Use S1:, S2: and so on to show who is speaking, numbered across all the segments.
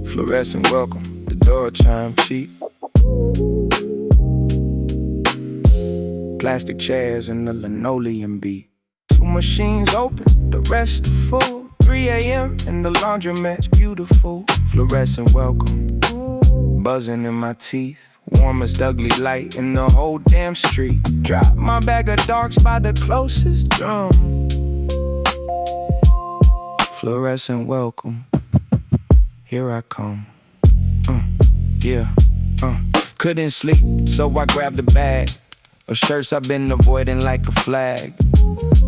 S1: Fluorescent welcome, the door chime cheap. Plastic chairs and the linoleum beat. Two machines open, the rest are full. 3 a.m. and the laundromat's beautiful. Fluorescent welcome, buzzing in my teeth. Warmest ugly light in the whole damn street. Drop my bag of darks by the closest drum. Fluorescent welcome, here I come. Couldn't sleep, so I grabbed a bag of shirts I've been avoiding like a flag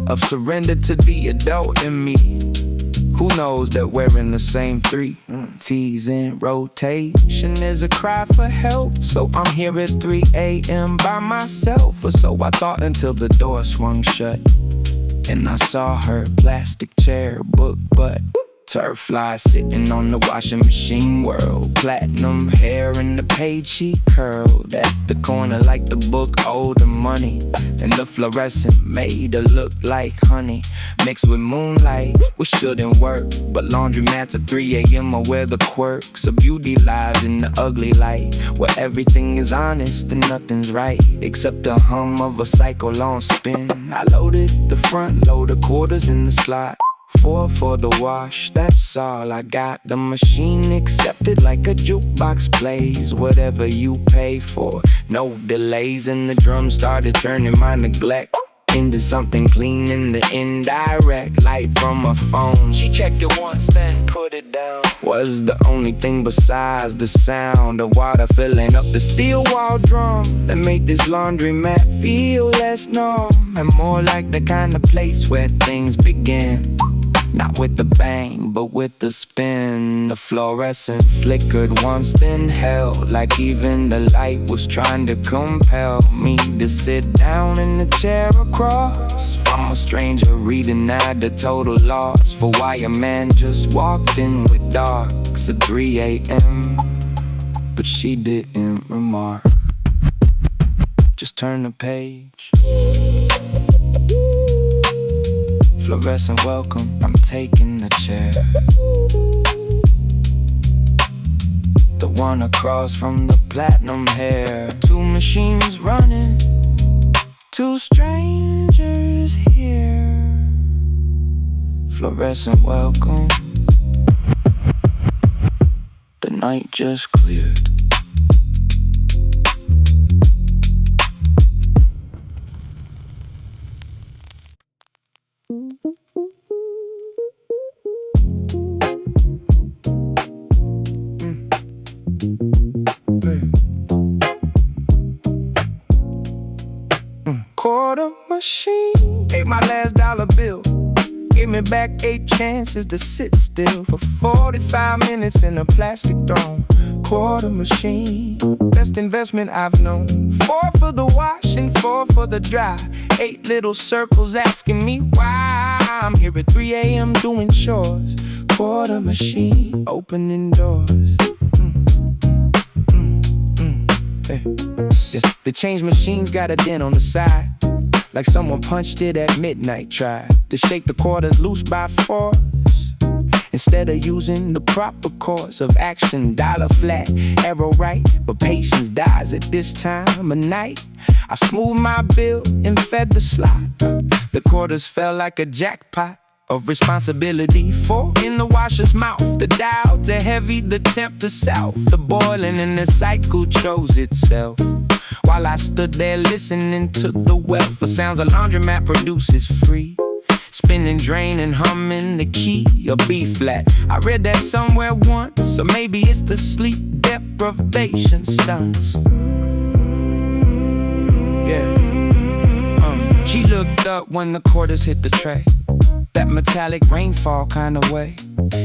S1: of surrender to the adult in me. Who knows that wearing the same 3 T's in rotation is a cry for help. So I'm here at 3 a.m. by myself, or so I thought, until the door swung shut and I saw her plastic chair, book butt, turf fly sitting on the washing machine world. Platinum hair and the page she curled at the corner like the book owed her money. And the fluorescent made her look like honey mixed with moonlight, which shouldn't work. But laundromats at 3 a.m. are where the quirks of beauty lies in the ugly light, where everything is honest and nothing's right except the hum of a cycle on spin. I loaded the front load of quarters in the slot. 4 for the wash, that's all I got. The machine accepted like a jukebox plays whatever you pay for, no delays. And the drum started turning my neglect into something clean in the indirect light from a phone. She checked it once, then put it down. Was the only thing besides the sound of water filling up the steel wall drum that made this laundromat feel less numb and more like the kind of place where things begin. Not with the bang, but with the spin. The fluorescent flickered once, then held like even the light was trying to compel me to sit down in the chair across from a stranger reading at a total loss for why a man just walked in with darks at 3 a.m. But she didn't remark, just turned the page. Fluorescent welcome, I'm taking the chair, the one across from the platinum hair. 2 machines running, 2 strangers here. Fluorescent welcome, the night just cleared. Quarter machine ate my last dollar bill, gave me back 8 chances to sit still for 45 minutes in a plastic throne. Quarter machine, best investment I've known. 4 for the wash and 4 for the dry. 8 little circles asking me why I'm here at 3 a.m. doing chores. Quarter machine, opening doors. Hey. The change machine's got a dent on the side, like someone punched it at midnight. Tried to shake the quarters loose by force instead of using the proper course of action. Dollar flat, arrow right, but patience dies at this time of night. I smoothed my bill and fed the slot. The quarters fell like a jackpot of responsibility. 4 in the washer's mouth, the dial to heavy, the temp to south. The boiling and the cycle chose itself, while I stood there listening to the wealth of sounds a laundromat produces free. Spinning, draining, humming the key of B flat. I read that somewhere once, or maybe it's the sleep deprivation stunts. Yeah. She looked up when the quarters hit the tray, that metallic rainfall kind of way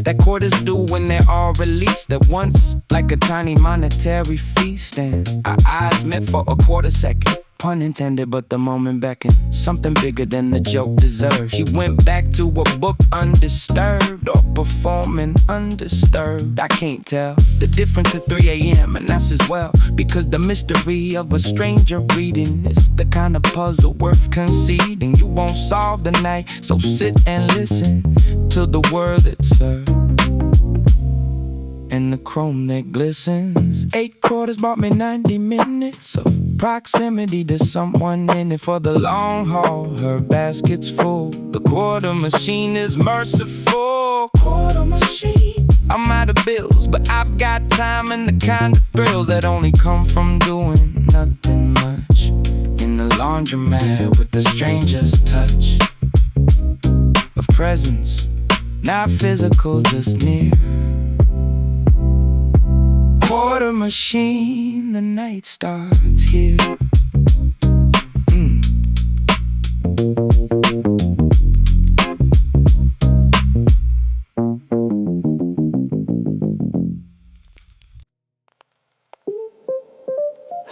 S1: that quarters do when they're all released at once, like a tiny monetary feast. And our eyes met for a quarter second, pun intended, but the moment beckoned. Something bigger than the joke deserved. She went back to a book undisturbed, or performing undisturbed. I can't tell the difference at 3 a.m. and that's as well, because the mystery of a stranger reading is the kind of puzzle worth conceding. You won't solve the night, so sit and listen to the word that's served and the chrome that glistens. 8 quarters bought me 90 minutes of proximity to someone in it for the long haul. Her basket's full. The quarter machine is merciful. Quarter machine. I'm out of bills, but I've got time and the kind of thrills that only come from doing nothing much in the laundromat with the stranger's touch of presence, not physical, just near. Quarter machine, the night starts here.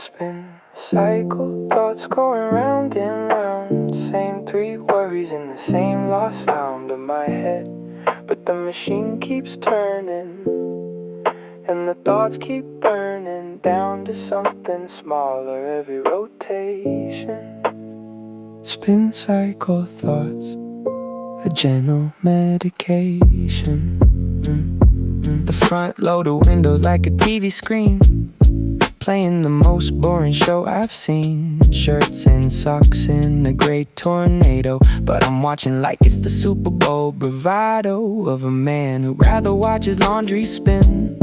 S1: Spin, cycle, thoughts going round and round. Same 3 worries in the same lost sound of my head. But the machine keeps turning, and the thoughts keep burning down to something smaller every rotation. Spin, cycle, thoughts, a gentle medication. The front loader windows like a TV screen, playing the most boring show I've seen. Shirts and socks in a great tornado, but I'm watching like it's the Super Bowl. Bravado of a man who'd rather watch his laundry spin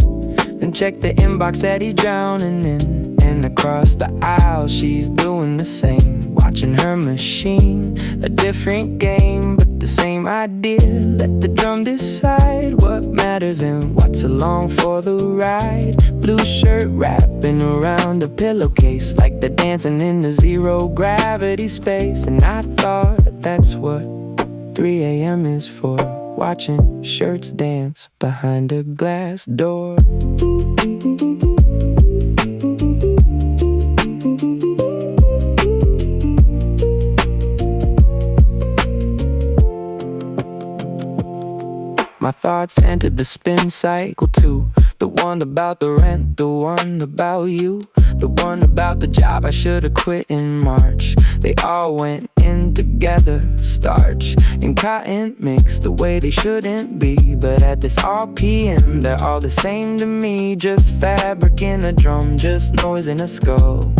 S1: than check the inbox that he's drowning in. And across the aisle she's doing the same, watching her machine. A different game, but the same idea. Let the drum decide what matters and what's along for the ride. Blue shirt wrapping around a pillowcase, like they're dancing in the zero gravity space. And I thought that's what 3 a.m. is for, watching shirts dance behind a glass door. My thoughts entered the spin cycle too. The one about the rent, the one about you, the one about the job I should've quit in March. They all went in together, starch and cotton mixed the way they shouldn't be. But at this RPM, they're all the same to me. Just fabric in a drum, just noise in a skull,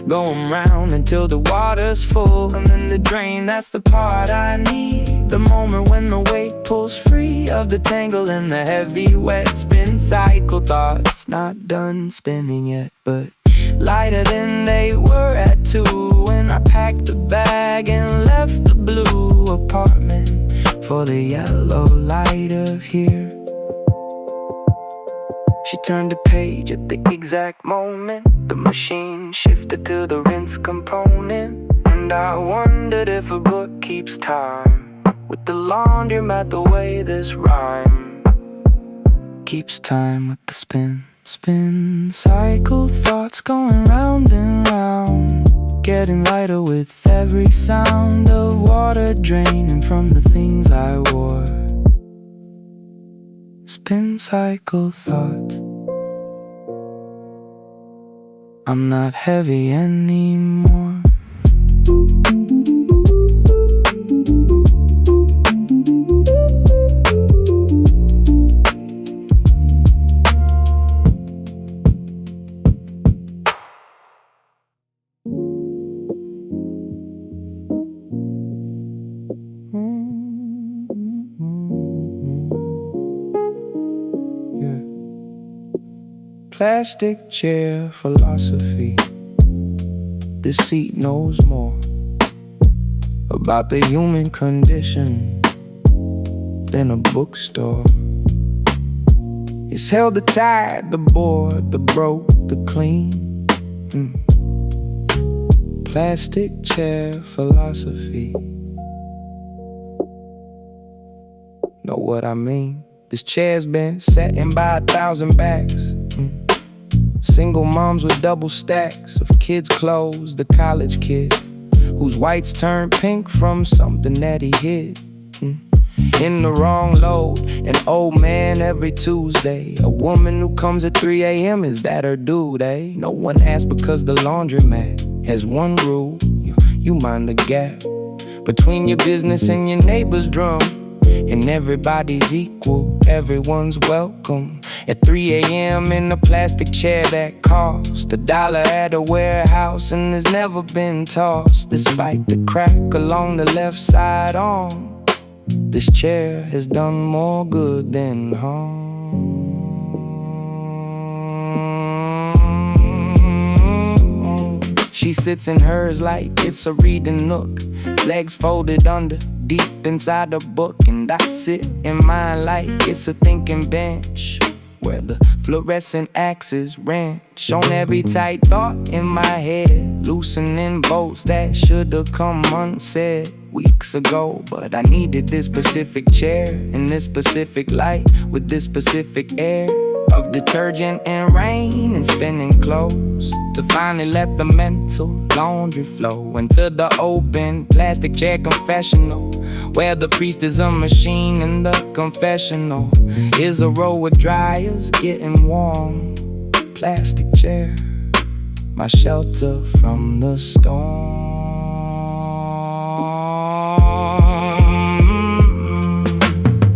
S1: going round until the water's full. And then the drain, that's the part I need. The moment when the weight pulls free of the tangle and the heavy wet spin cycle. Thoughts not done spinning yet, but lighter than they were at 2 when I packed the bag and left the blue apartment for the yellow light of here. She turned the page at the exact moment the machine shifted to the rinse component. And I wondered if a book keeps time with the laundromat, the way this rhyme keeps time with the spin. Spin, cycle, thoughts going round and round, getting lighter with every sound of water draining from the things I wore. Spin, cycle, thoughts, I'm not heavy anymore. Plastic chair philosophy. This seat knows more about the human condition than a bookstore. It's held the tired, the bored, the broke, the clean. Plastic chair philosophy. Know what I mean? This chair's been sat in by 1,000 backs. Single moms with double stacks of kids' clothes. The college kid whose whites turned pink from something that he hid in the wrong load. An old man every Tuesday. A woman who comes at 3 a.m. Is that her due day? No one asks because the laundromat has one rule. You mind the gap between your business and your neighbor's drum. And everybody's equal, everyone's welcome. At 3 a.m. in a plastic chair that cost $1 at a warehouse and has never been tossed. Despite the crack along the left side arm, this chair has done more good than harm. She sits in hers like it's a reading nook, legs folded under, deep inside a book. And I sit in mine like it's a thinking bench, where the fluorescent axes wrench on every tight thought in my head, loosening bolts that should've come unsaid weeks ago. But I needed this specific chair in this specific light, with this specific air of detergent and rain and spinning clothes, to finally let the mental laundry flow into the open plastic chair confessional, where the priest is a machine and the confessional is a row of dryers getting warm. Plastic chair, my shelter from the storm.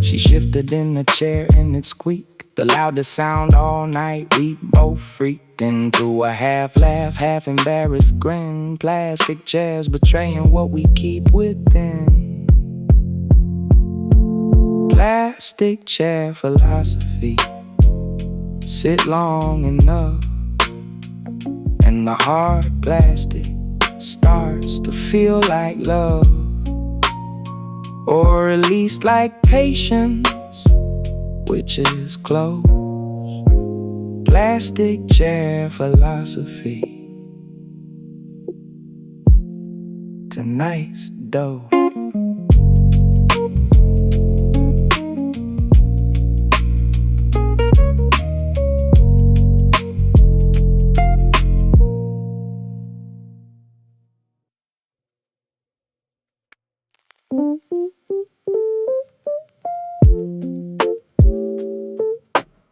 S1: She shifted in the chair and it squeaked, the loudest sound all night. We both freaked into a half laugh, half embarrassed grin. Plastic chairs betraying what we keep within. Plastic chair philosophy. Sit long enough and the hard plastic starts to feel like love, or at least like patience, which is close. Plastic chair philosophy. Tonight's dough.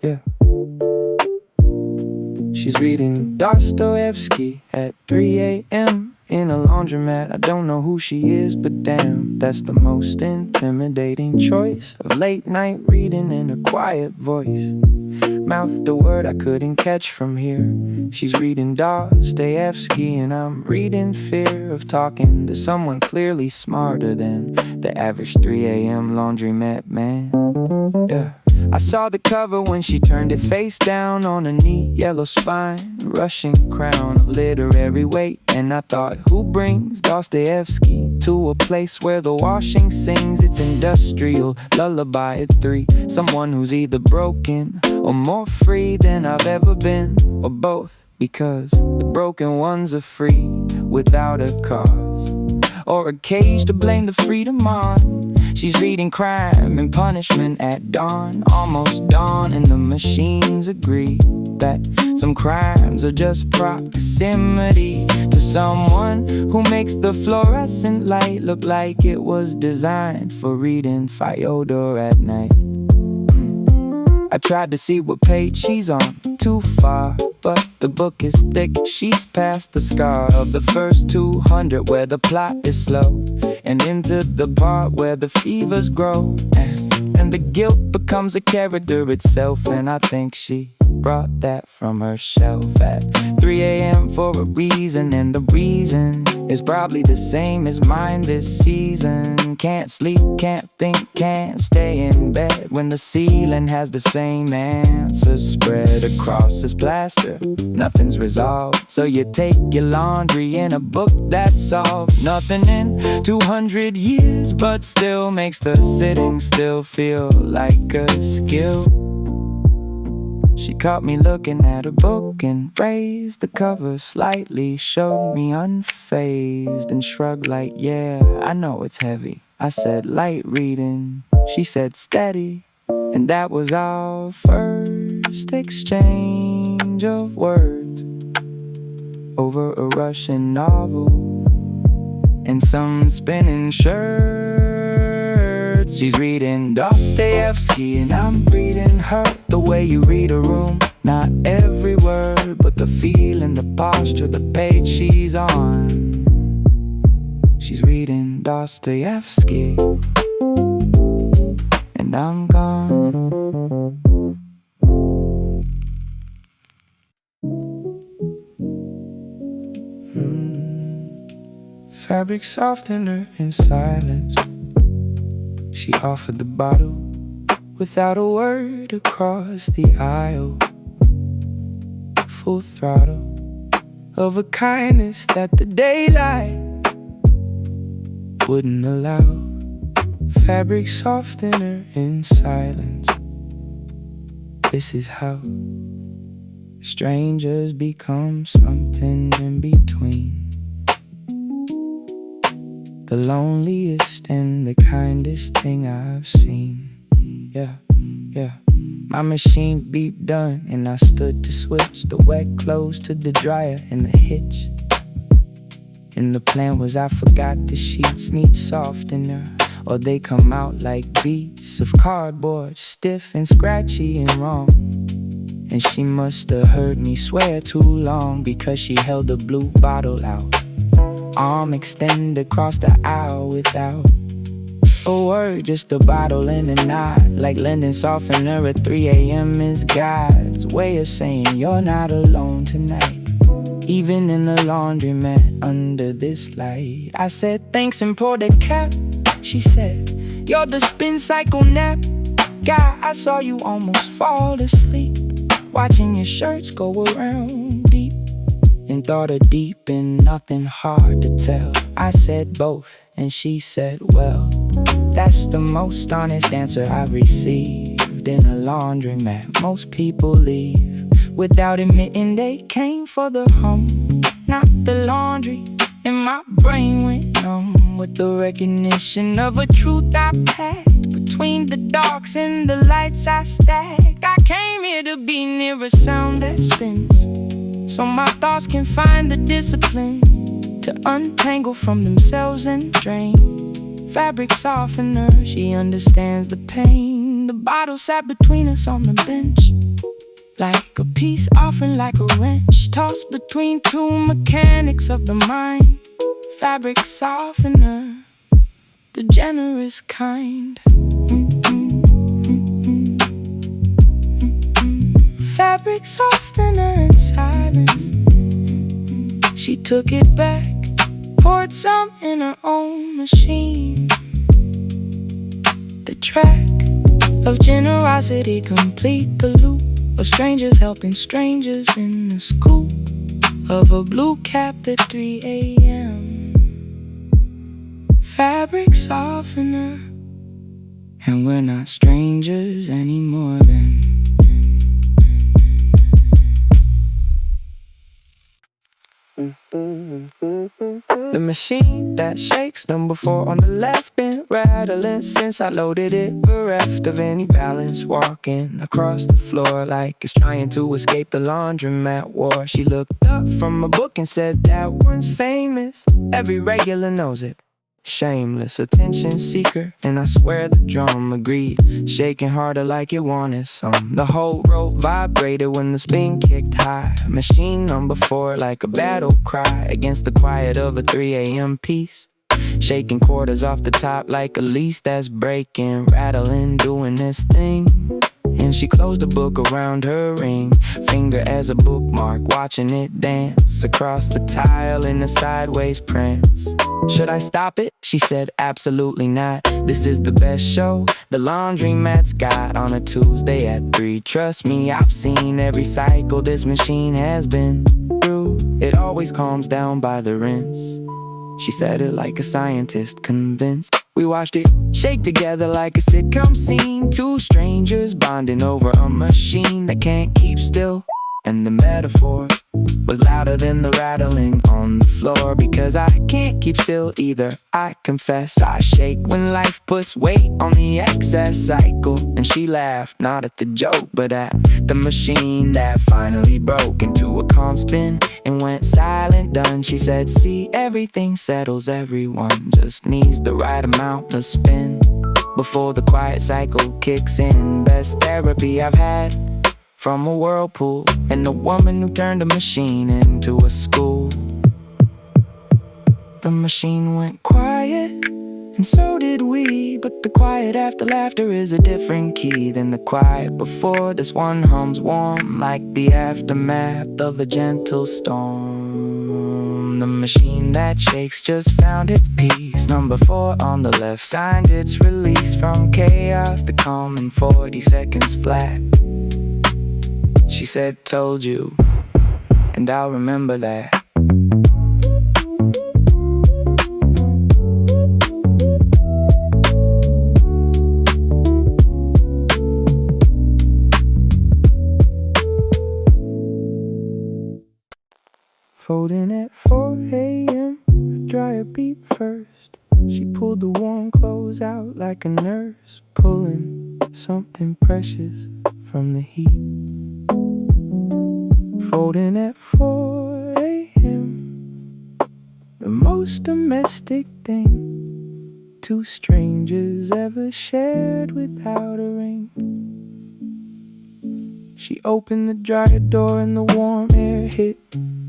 S1: Yeah. She's reading Dostoevsky at 3 a.m. in a laundromat. I don't know who she is, but damn, that's the most intimidating choice of late night reading in a quiet voice. Mouthed a word I couldn't catch from here. She's reading Dostoevsky and I'm reading fear of talking to someone clearly smarter than the average 3 a.m. laundromat man. Yeah. I saw the cover when she turned it face down on a neat yellow spine, rushing crown of literary weight. And I thought, who brings Dostoevsky to a place where the washing sings its industrial lullaby at 3? Someone who's either broken or more free than I've ever been, or both, because the broken ones are free without a cause or a cage to blame the freedom on. She's reading Crime and Punishment at dawn, almost dawn, and the machines agree that some crimes are just proximity to someone who makes the fluorescent light look like it was designed for reading Fyodor at night. I tried to see what page she's on, too far, but the book is thick. She's past the scar of the first 200 where the plot is slow, and into the part where the fevers grow, and the guilt becomes a character itself. And I think she brought that from her shelf at 3 a.m. for a reason, and the reason is probably the same as mine this season. Can't sleep, can't think, can't stay in bed when the ceiling has the same answers spread across this plaster. Nothing's resolved, so you take your laundry in a book that's solved. Nothing in 200 years, but still makes the sitting still feel like a skill. She caught me looking at her book and raised the cover slightly, showed me unfazed and shrugged like, yeah, I know it's heavy. I said light reading, she said steady, and that was our first exchange. exchange of words over a Russian novel and some spinning shirts. She's reading Dostoevsky and I'm reading her. The way you read a room, not every word, but the feeling, the posture, the page she's on. She's reading Dostoevsky and I'm gone. Fabric softener in silence. She offered the bottle without a word across the aisle. Full throttle of a kindness that the daylight wouldn't allow. Fabric softener in silence. This is how strangers become something in between. The loneliest and the kindest thing I've seen. Yeah. My machine beeped done and I stood to switch the wet clothes to the dryer and the hitch. And the plan was I forgot the sheets need softener, or they come out like beats of cardboard, stiff and scratchy and wrong. And she must have heard me swear too long, because she held the blue bottle out, arm extended across the aisle without a word, just a bottle and a nod, like lending softener at 3 a.m. is God's way of saying you're not alone tonight. Even in the laundromat under this light. I said thanks and poured a cap. She said, you're the spin cycle nap guy. I saw you almost fall asleep, watching your shirts go around deep, and thought of deep and nothing hard to tell. I said both, and she said, well, that's the most honest answer I've received in a laundromat. Most people leave without admitting they came for the hum, not the laundry. And my brain went numb with the recognition of a truth I packed between the darks and the lights I stacked. I came here to be near a sound that spins, so my thoughts can find the discipline to untangle from themselves and drain. Fabric softener, she understands the pain. The bottle sat between us on the bench, like a peace offering, like a wrench tossed between two mechanics of the mind. Fabric softener, the generous kind. Fabric softener in silence. She took it back, poured some in her own machine. The track of generosity complete the loop of strangers helping strangers in the scoop of a blue cap at 3 a.m. Fabric softener, and we're not strangers anymore then. The machine that shakes number 4 on the left been rattling since I loaded it, bereft of any balance, walking across the floor like it's trying to escape the Laundromat War. She looked up from a book and said, that one's famous, every regular knows it. Shameless attention seeker, and I swear the drum agreed, shaking harder like it wanted some. The whole row vibrated when the spin kicked high. Machine number 4 like a battle cry against the quiet of a 3 a.m. piece, shaking quarters off the top like a lease that's breaking, rattling, doing this thing. And she closed the book around her ring finger as a bookmark, watching it dance across the tile in the sideways prints. Should I stop it? She said, absolutely not. This is the best show the laundromat's got on a Tuesday at 3. Trust me, I've seen every cycle this machine has been through. It always calms down by the rinse. She said it like a scientist, convinced. We watched it shake together like a sitcom scene. Two strangers bonding over a machine that can't keep still. And the metaphor was louder than the rattling on the floor, because I can't keep still either, I confess. I shake when life puts weight on the excess cycle. And she laughed, not at the joke, but at the machine that finally broke into a calm spin and went silent. Done, she said, see, everything settles, everyone just needs the right amount of spin before the quiet cycle kicks in. Best therapy I've had from a whirlpool, and a woman who turned a machine into a school. The machine went quiet, and so did we. But the quiet after laughter is a different key than the quiet before. This one hums warm like the aftermath of a gentle storm. The machine that shakes just found its peace. Number 4 on the left signed its release from chaos to calm in 40 seconds flat. She said, told you, and I'll remember that. Folding at 4 a.m., the dryer beat first. She pulled the warm clothes out like a nurse, pulling something precious from the heat. Folding at 4 a.m., the most domestic thing two strangers ever shared without a ring. She opened the dryer door and the warm air hit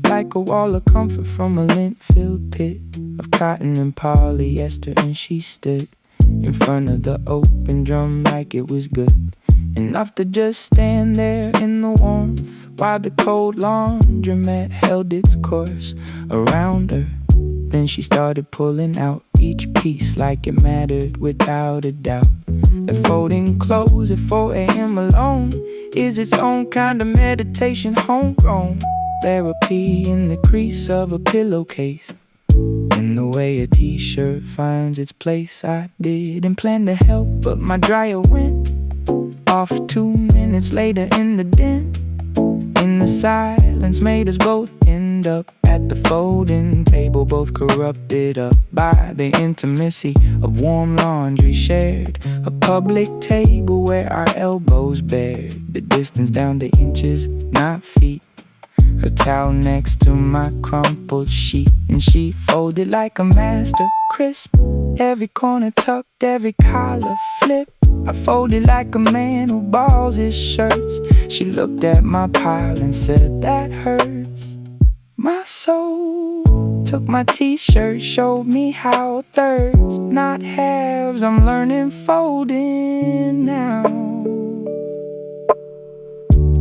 S1: like a wall of comfort from a lint-filled pit of cotton and polyester, and she stood in front of the open drum like it was good enough to just stand there in the warmth while the cold laundromat held its course around her. Then she started pulling out each piece like it mattered without a doubt. That folding clothes at 4 a.m. alone is its own kind of meditation, homegrown therapy in the crease of a pillowcase. In the way a t-shirt finds its place, I didn't plan to help, but my dryer went off 2 minutes later in the den. In the silence made us both end up at the folding table, both corrupted up by the intimacy of warm laundry shared. A public table where our elbows bared the distance down to inches, not feet. Her towel next to my crumpled sheet, and she folded like a master, crisp. Every corner tucked, every collar flipped. I folded like a man who balls his shirts. She looked at my pile and said, that hurts my soul. Took my t-shirt, showed me how thirds, not halves. I'm learning folding now.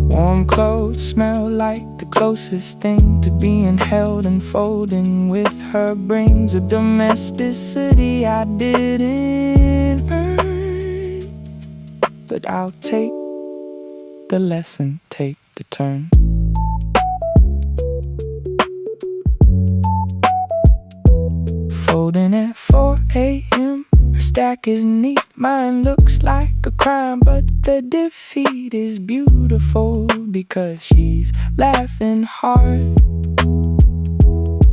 S1: Warm clothes smell like the closest thing to being held, and folding with her brings a domesticity I didn't earn. But I'll take the lesson, take the turn. Folding at 4 a.m., her stack is neat. Mine looks like a crime, but the defeat is beautiful because she's laughing hard.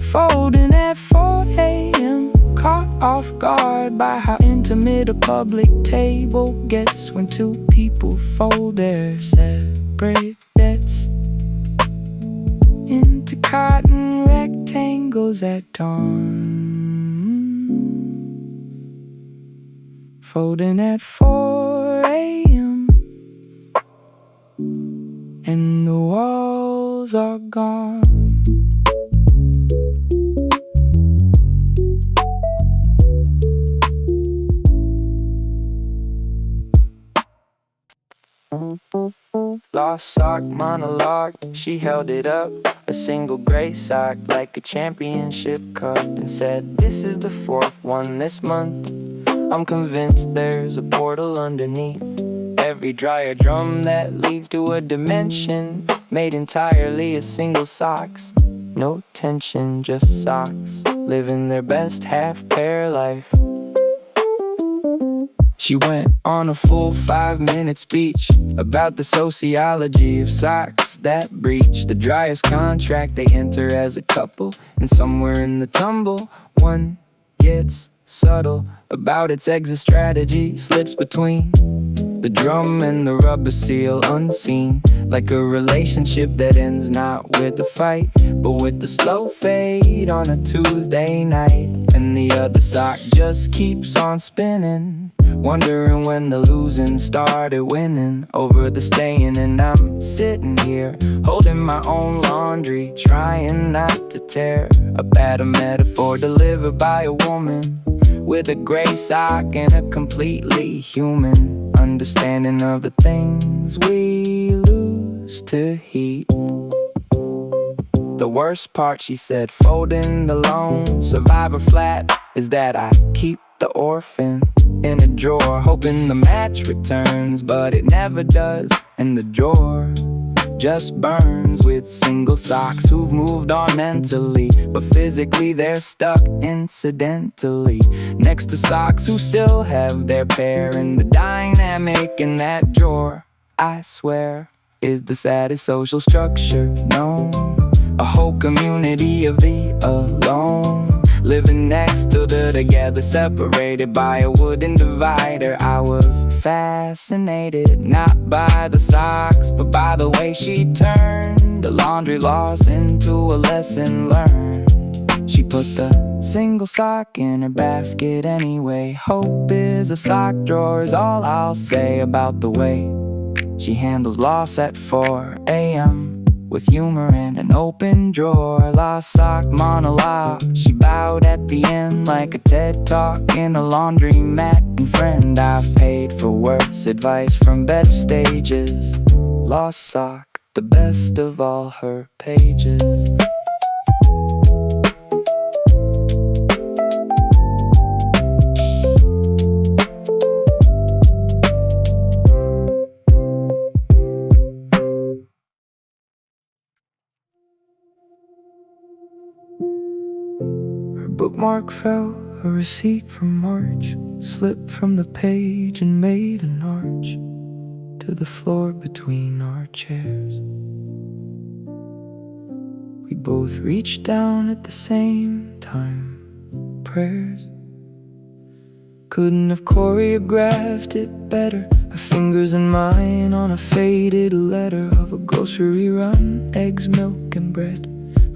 S1: Folding at 4 a.m., caught off guard by how intimate a public table gets when two people fold their separate debts into cotton rectangles at dawn. Folding at 4 a.m., and the walls are gone. Lost sock monologue, she held it up, a single gray sock like a championship cup, and said, this is the 4th one this month. I'm convinced there's a portal underneath every dryer drum that leads to a dimension made entirely of single socks. No tension, just socks, living their best half-pair life. She went on a full 5-minute speech about the sociology of socks, that breach the driest contract they enter as a couple. And somewhere in the tumble, one gets subtle about its exit strategy, slips between the drum and the rubber seal, unseen, like a relationship that ends not with a fight, but with the slow fade on a Tuesday night. And the other sock just keeps on spinning, wondering when the losing started winning over the staying. And I'm sitting here, holding my own laundry, trying not to tear apart a metaphor delivered by a woman with a gray sock and a completely human understanding of the things we lose to heat. The worst part, she said, folding the lone survivor flat, is that I keep the orphan in a drawer, hoping the match returns, but it never does. And the drawer just burns with single socks who've moved on mentally, but physically they're stuck incidentally next to socks who still have their pair. And the dynamic in that drawer, I swear, is the saddest social structure known. A whole community of the alone, living next to the together, separated by a wooden divider. I was fascinated, not by the socks, but by the way she turned the laundry loss into a lesson learned. She put the single sock in her basket anyway. Hope is a sock drawer is all I'll say about the way she handles loss at 4 a.m. with humor and an open drawer. Lost sock monologue, she bowed at the end like a TED talk in a laundromat. And friend, I've paid for worse advice from better stages. Lost sock, the best of all her pages. Bookmark fell, a receipt from March slipped from the page and made an arch to the floor between our chairs. We both reached down at the same time. Prayers couldn't have choreographed it better. Her fingers and mine on a faded letter of a grocery run, eggs, milk, and bread.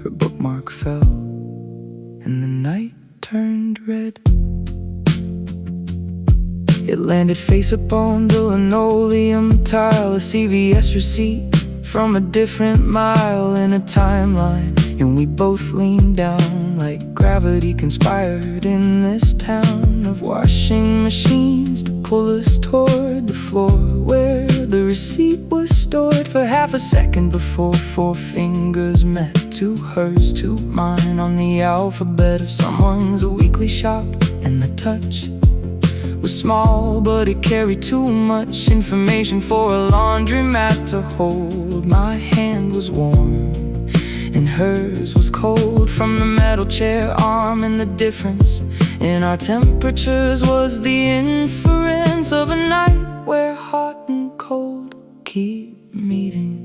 S1: Her bookmark fell, and the night turned red. It landed face upon the linoleum tile, a CVS receipt from a different mile in a timeline. And we both leaned down like gravity conspired in this town of washing machines to pull us toward the floor where the receipt was stored for half a second before 4 fingers met, 2 hers, 2 mine, on the alphabet of someone's weekly shop. And the touch was small, but it carried too much information for a laundromat to hold. My hand was warm and hers was cold from the metal chair arm, and the difference in our temperatures was the inference of a night where hot and cold keep meeting.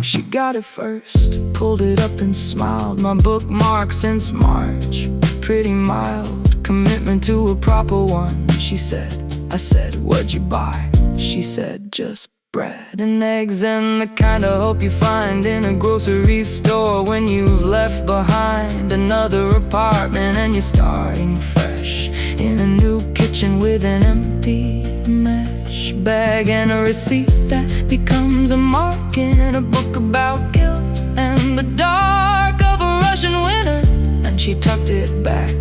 S1: She got it first, pulled it up and smiled. My bookmark since March, pretty mild, commitment to a proper one, she said. I said, what'd you buy? She said, just bread and eggs and the kind of hope you find in a grocery store when you've left behind another apartment and you're starting fresh in a new kitchen with an empty mesh bag and a receipt that becomes a mark in a book about guilt and the dark of a Russian winter. And she tucked it back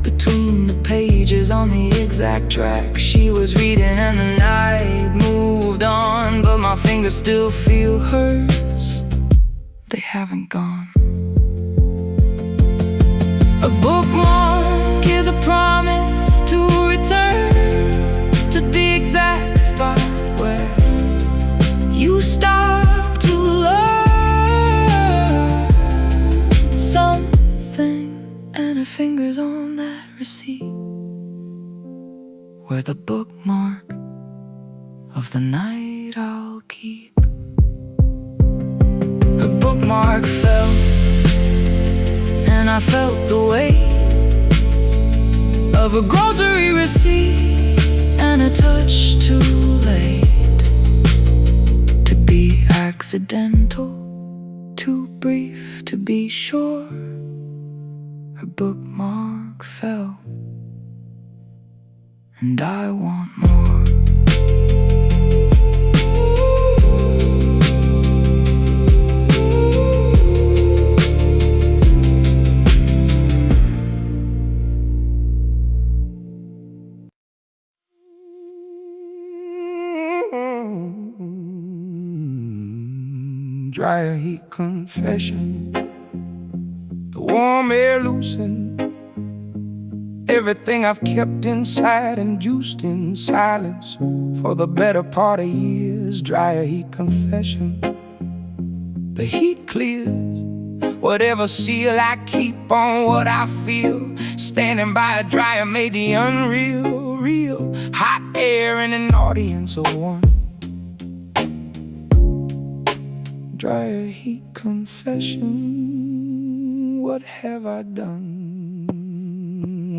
S1: between the pages on the exact track she was reading, and the night moved on, but my fingers still feel hers. They haven't gone. A bookmark is a promise to return to the exact spot where you stop to learn something, and her fingers on that receipt were the bookmark of the night I'll keep.
S2: Her bookmark fell, and I felt the weight of a grocery receipt, and a touch too late to be accidental, too brief to be sure. Her bookmark fell, and I want more.
S1: Dryer heat confession. The warm air loosened everything I've kept inside and juiced in silence for the better part of years. Dryer heat confession. The heat clears whatever seal I keep on what I feel. Standing by a dryer made the unreal real. Hot air in an audience of one. Dryer heat confession. What have I done?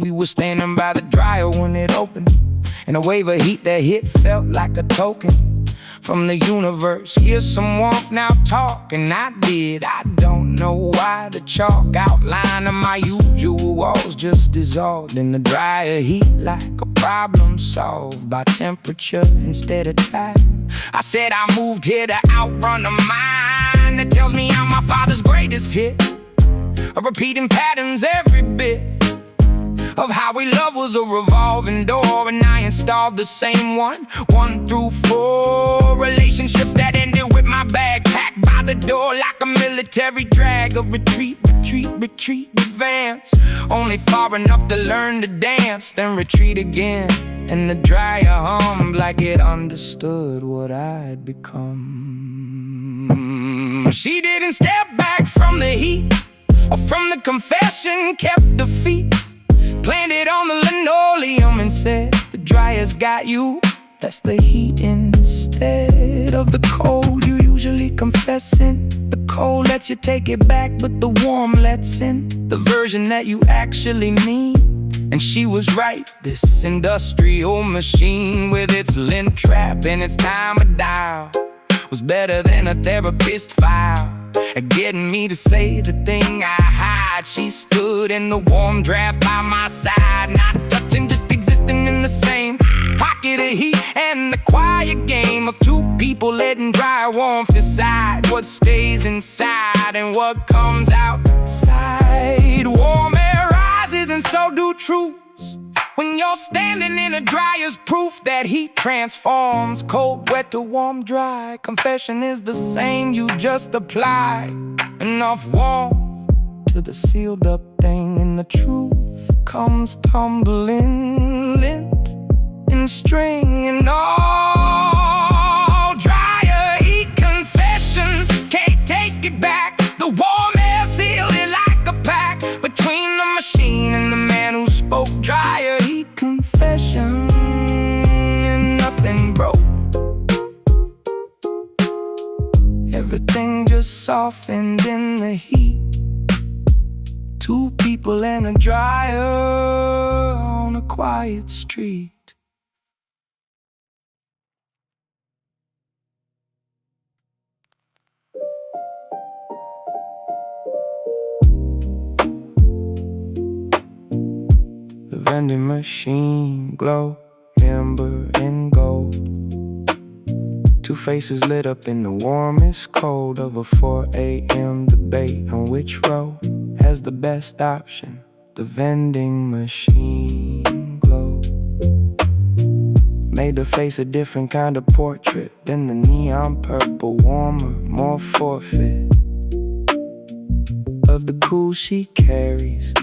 S1: We were standing by the dryer when it opened, and a wave of heat that hit felt like a token from the universe. Here's some warmth, now talk. And I did. I don't know why the chalk outline of my usual walls just dissolved in the dryer heat like a problem solved by temperature instead of time. I said I moved here to outrun a mind that tells me I'm my father's greatest hit, of repeating patterns every bit of how we love was a revolving door, and I installed the same one through 4 relationships that ended with my bag packed by the door like a military drag of retreat, retreat, retreat, advance, only far enough to learn to dance, then retreat again. And the dryer hummed like it understood what I'd become. She didn't step back from the heat or from the confession, kept the feet planted on the linoleum and said, the dryer's got you. That's the heat instead of the cold you usually confess in. The cold lets you take it back, but the warm lets in the version that you actually need. And she was right. This industrial machine with its lint trap and its timer dial was better than a therapist file at getting me to say the thing I hide. She stood in the warm draft by my side, not touching, just existing in the same pocket of heat, and the quiet game of two people letting dry warmth decide what stays inside and what comes outside. Warm air rises and so do truths. When you're standing in a dryer's proof that heat transforms cold, wet to warm, dry. Confession is the same, you just apply enough warmth to the sealed up thing, and the truth comes tumbling, lint and string and all. Dryer heat confession, can't take it back. The warm air sealed it like a pact between the machine and the man who spoke. Dryer heat confession, and nothing broke. Everything just softened in the heat. Two people and a dryer on a quiet street. The vending machine glow, amber and gold. Two faces lit up in the warmest cold of a 4 a.m. debate on which row has the best option. The vending machine glow made the face a different kind of portrait than the neon purple, warmer, more forfeit of the cool she carries.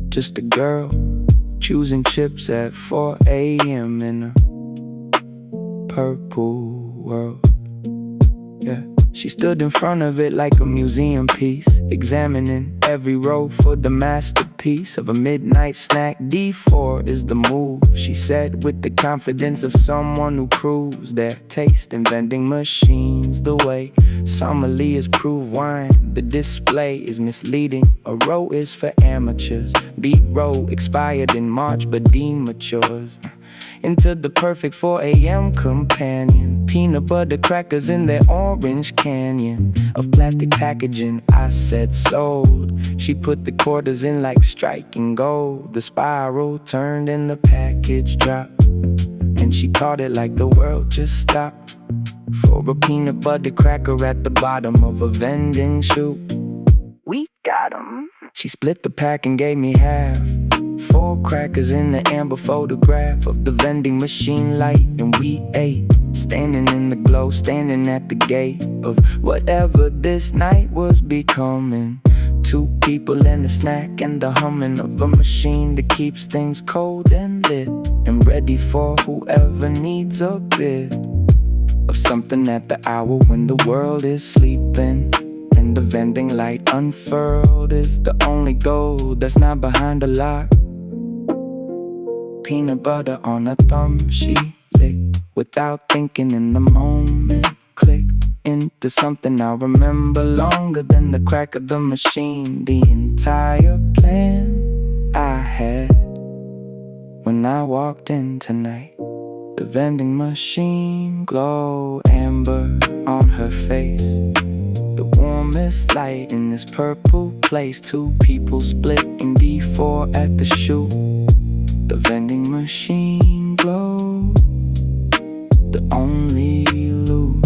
S1: Just a girl choosing chips at 4 a.m. in a purple world. Yeah, She stood in front of it like a museum piece, examining every row for the masterpiece of a midnight snack. D4 is the move, she said, with the confidence of someone who proves their taste in vending machines. The way sommeliers prove wine, the display is misleading. A row is for amateurs, B row expired in March but deemed matures into the perfect 4 a.m. companion. Peanut butter crackers in their orange canyon of plastic packaging. I said sold. She put the quarters in like striking gold. The spiral turned and the package dropped, and she caught it like the world just stopped for a peanut butter cracker at the bottom of a vending chute. We got 'em. She split the pack and gave me half. 4 crackers in the amber photograph of the vending machine light, and we ate, standing in the glow, standing at the gate of whatever this night was becoming. 2 people and a snack and the humming of a machine that keeps things cold and lit and ready for whoever needs a bit of something at the hour when the world is sleeping. And the vending light unfurled is the only gold that's not behind a lock. Peanut butter on her thumb, she licked without thinking in the moment. Clicked into something I remember longer than the crack of the machine. The entire plan I had when I walked in tonight. The vending machine glow, amber on her face, the warmest light in this purple place. 2 people split in D4 at the chute. The vending machine glow, the only loot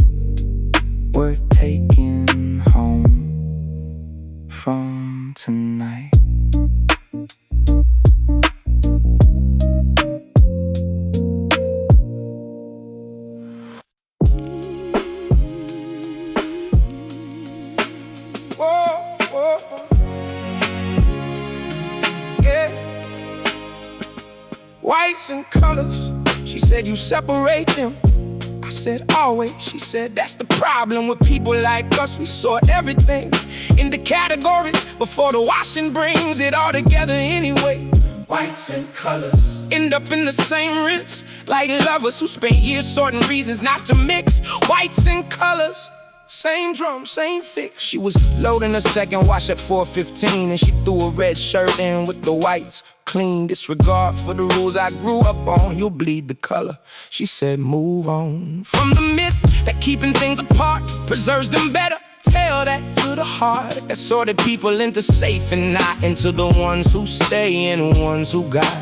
S1: worth taking home from tonight.
S3: Whites and colors, she said you separate them. I said always. She said that's the problem with people like us. We sort everything into categories before the washing brings it all together anyway. Whites and colors end up in the same rinse, like lovers who spent years sorting reasons not to mix. Whites and colors, same drum, same fix. She was loading a second wash at 4:15, and she threw a red shirt in with the whites clean. Disregard for the rules I grew up on, you'll bleed the color. She said move on from the myth that keeping things apart preserves them better. Tell that to the heart that sorted people into safe and not into the ones who stay and ones who got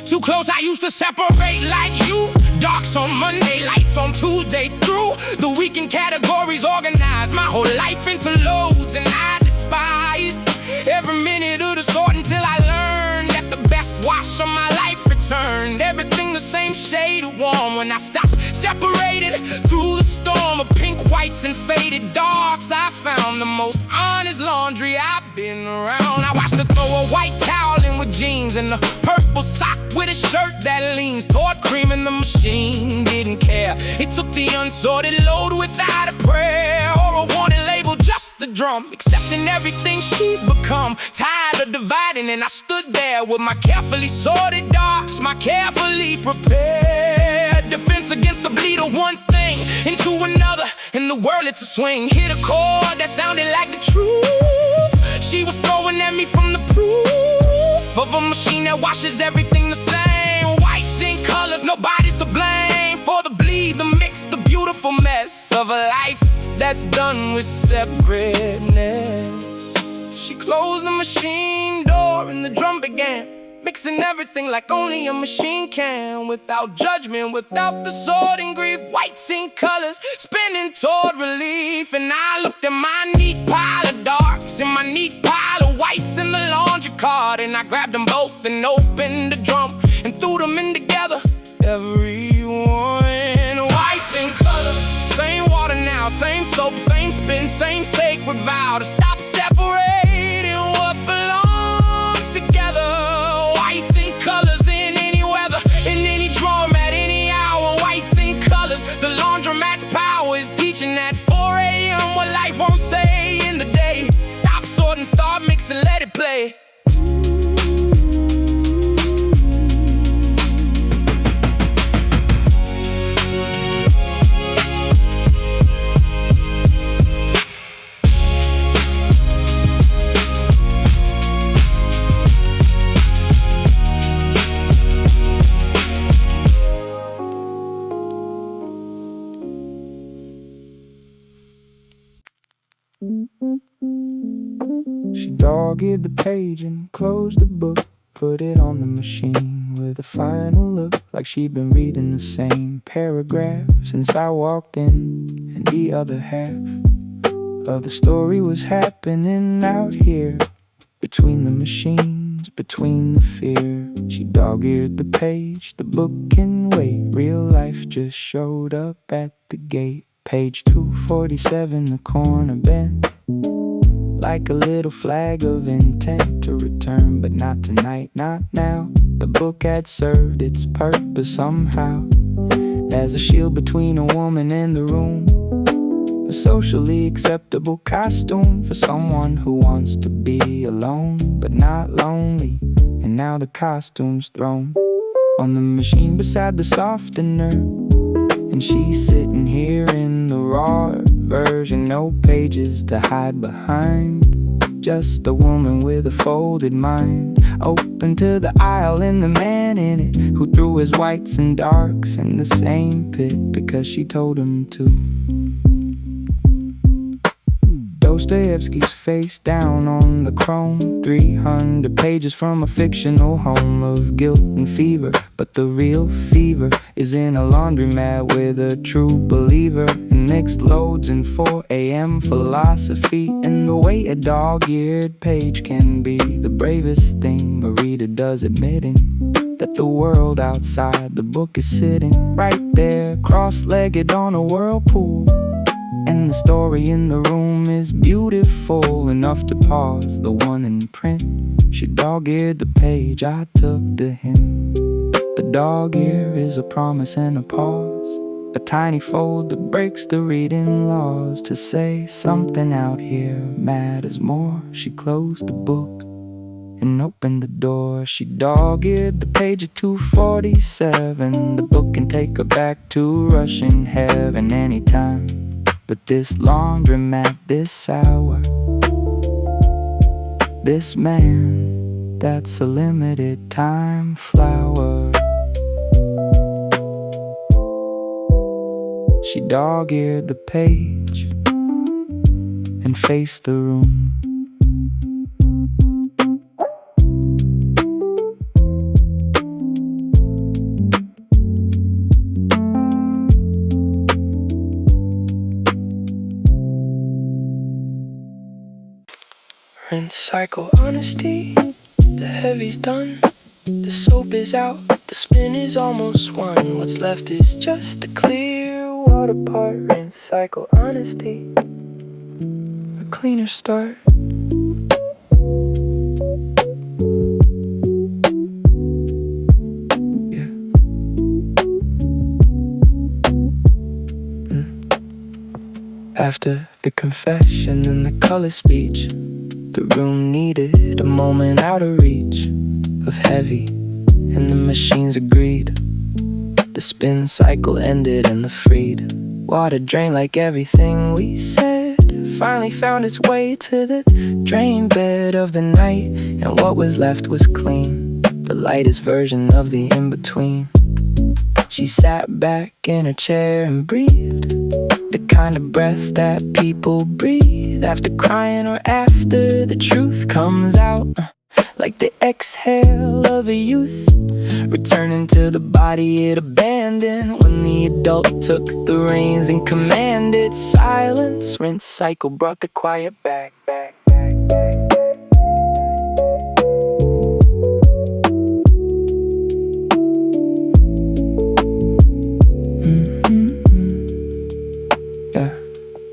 S3: too close. I used to separate like you. Darks on Monday, lights on Tuesday. Through the weekend categories, organized my whole life into loads, and I despised every minute of the sort until I learned that the best wash of my life returned. Everything the same shade of warm when I stopped separated through the storm of pink, whites, and faded darks. I found the most honest laundry I've been around. I watched her throw a white towel in with jeans and a purple sock with a shirt that leans toward cream in the machine. Didn't care. It took the unsorted load without a prayer or a warning label, just the drum, accepting everything she'd become. Tired of dividing, and I stood there with my carefully sorted darks, my carefully prepared defense against the bleed of one thing into another, and the world it's a swing. Hit a chord that sounded like the truth she was throwing at me from the proof of a machine that washes everything the same. Whites and colors, nobody's to blame for the bleed, the mix, the beautiful mess of a life that's done with separateness. She closed the machine door and the drum began, mixing everything like only a machine can, without judgment, without the sorting grief. Whites and colors spinning toward relief, and I looked at my neat pile of darks and my neat pile of whites in the laundry cart, and I grabbed them both and opened the drum and threw them in together. Everyone, whites and colors, same water now, same soap, same spin, same sacred vow to stop separating what belongs together. Whites and colors in any weather, in any drum, at any hour. Whites and colors, the laundromat's power is teaching at 4 a.m.
S1: She dog-eared the page and closed the book, put it on the machine with a final look, like she'd been reading the same paragraph since I walked in. And the other half of the story was happening out here, between the machines, between the fear. She dog-eared the page, the book can wait. Real life just showed up at the gate. Page 247, the corner bent, like a little flag of intent to return. But not tonight, not now. The book had served its purpose somehow, as a shield between a woman and the room, a socially acceptable costume for someone who wants to be alone but not lonely. And now the costume's thrown on the machine beside the softener, and she's sitting here in the raw version. No pages to hide behind, just a woman with a folded mind, open to the aisle and the man in it, who threw his whites and darks in the same pit because she told him to. Dostoevsky's face down on the chrome, 300 pages from a fictional home of guilt and fever. But the real fever is in a laundromat with a true believer in mixed loads and 4 a.m. philosophy. And the way a dog-eared page can be the bravest thing a reader does, admitting that the world outside the book is sitting right there, cross-legged on a whirlpool. And the story in the room is beautiful enough to pause. The one in print, she dog-eared the page, I took the hint. The dog ear is a promise and a pause, a tiny fold that breaks the reading laws, to say something out here matters more. She closed the book and opened the door. She dog-eared the page at 247. The book can take her back to Russian heaven anytime. But this laundromat, this hour, this man, that's a limited time flower. She dog-eared the page and faced the room. Rinse, cycle, honesty, the heavy's done, the soap is out, the spin is almost won. What's left is just the clear water part. Rinse, cycle, honesty, a cleaner start. Yeah. After the confession and the color speech, the room needed a moment out of reach of heavy, and the machines agreed. The spin cycle ended and the freed water drain, like everything we said, finally found its way to the drain bed of the night. And what was left was clean, the lightest version of the in-between. She sat back in her chair and breathed, the kind of breath that people breathe after crying or after the truth comes out, like the exhale of a youth returning to the body it abandoned when the adult took the reins and commanded silence. Rinse, cycle brought the quiet back.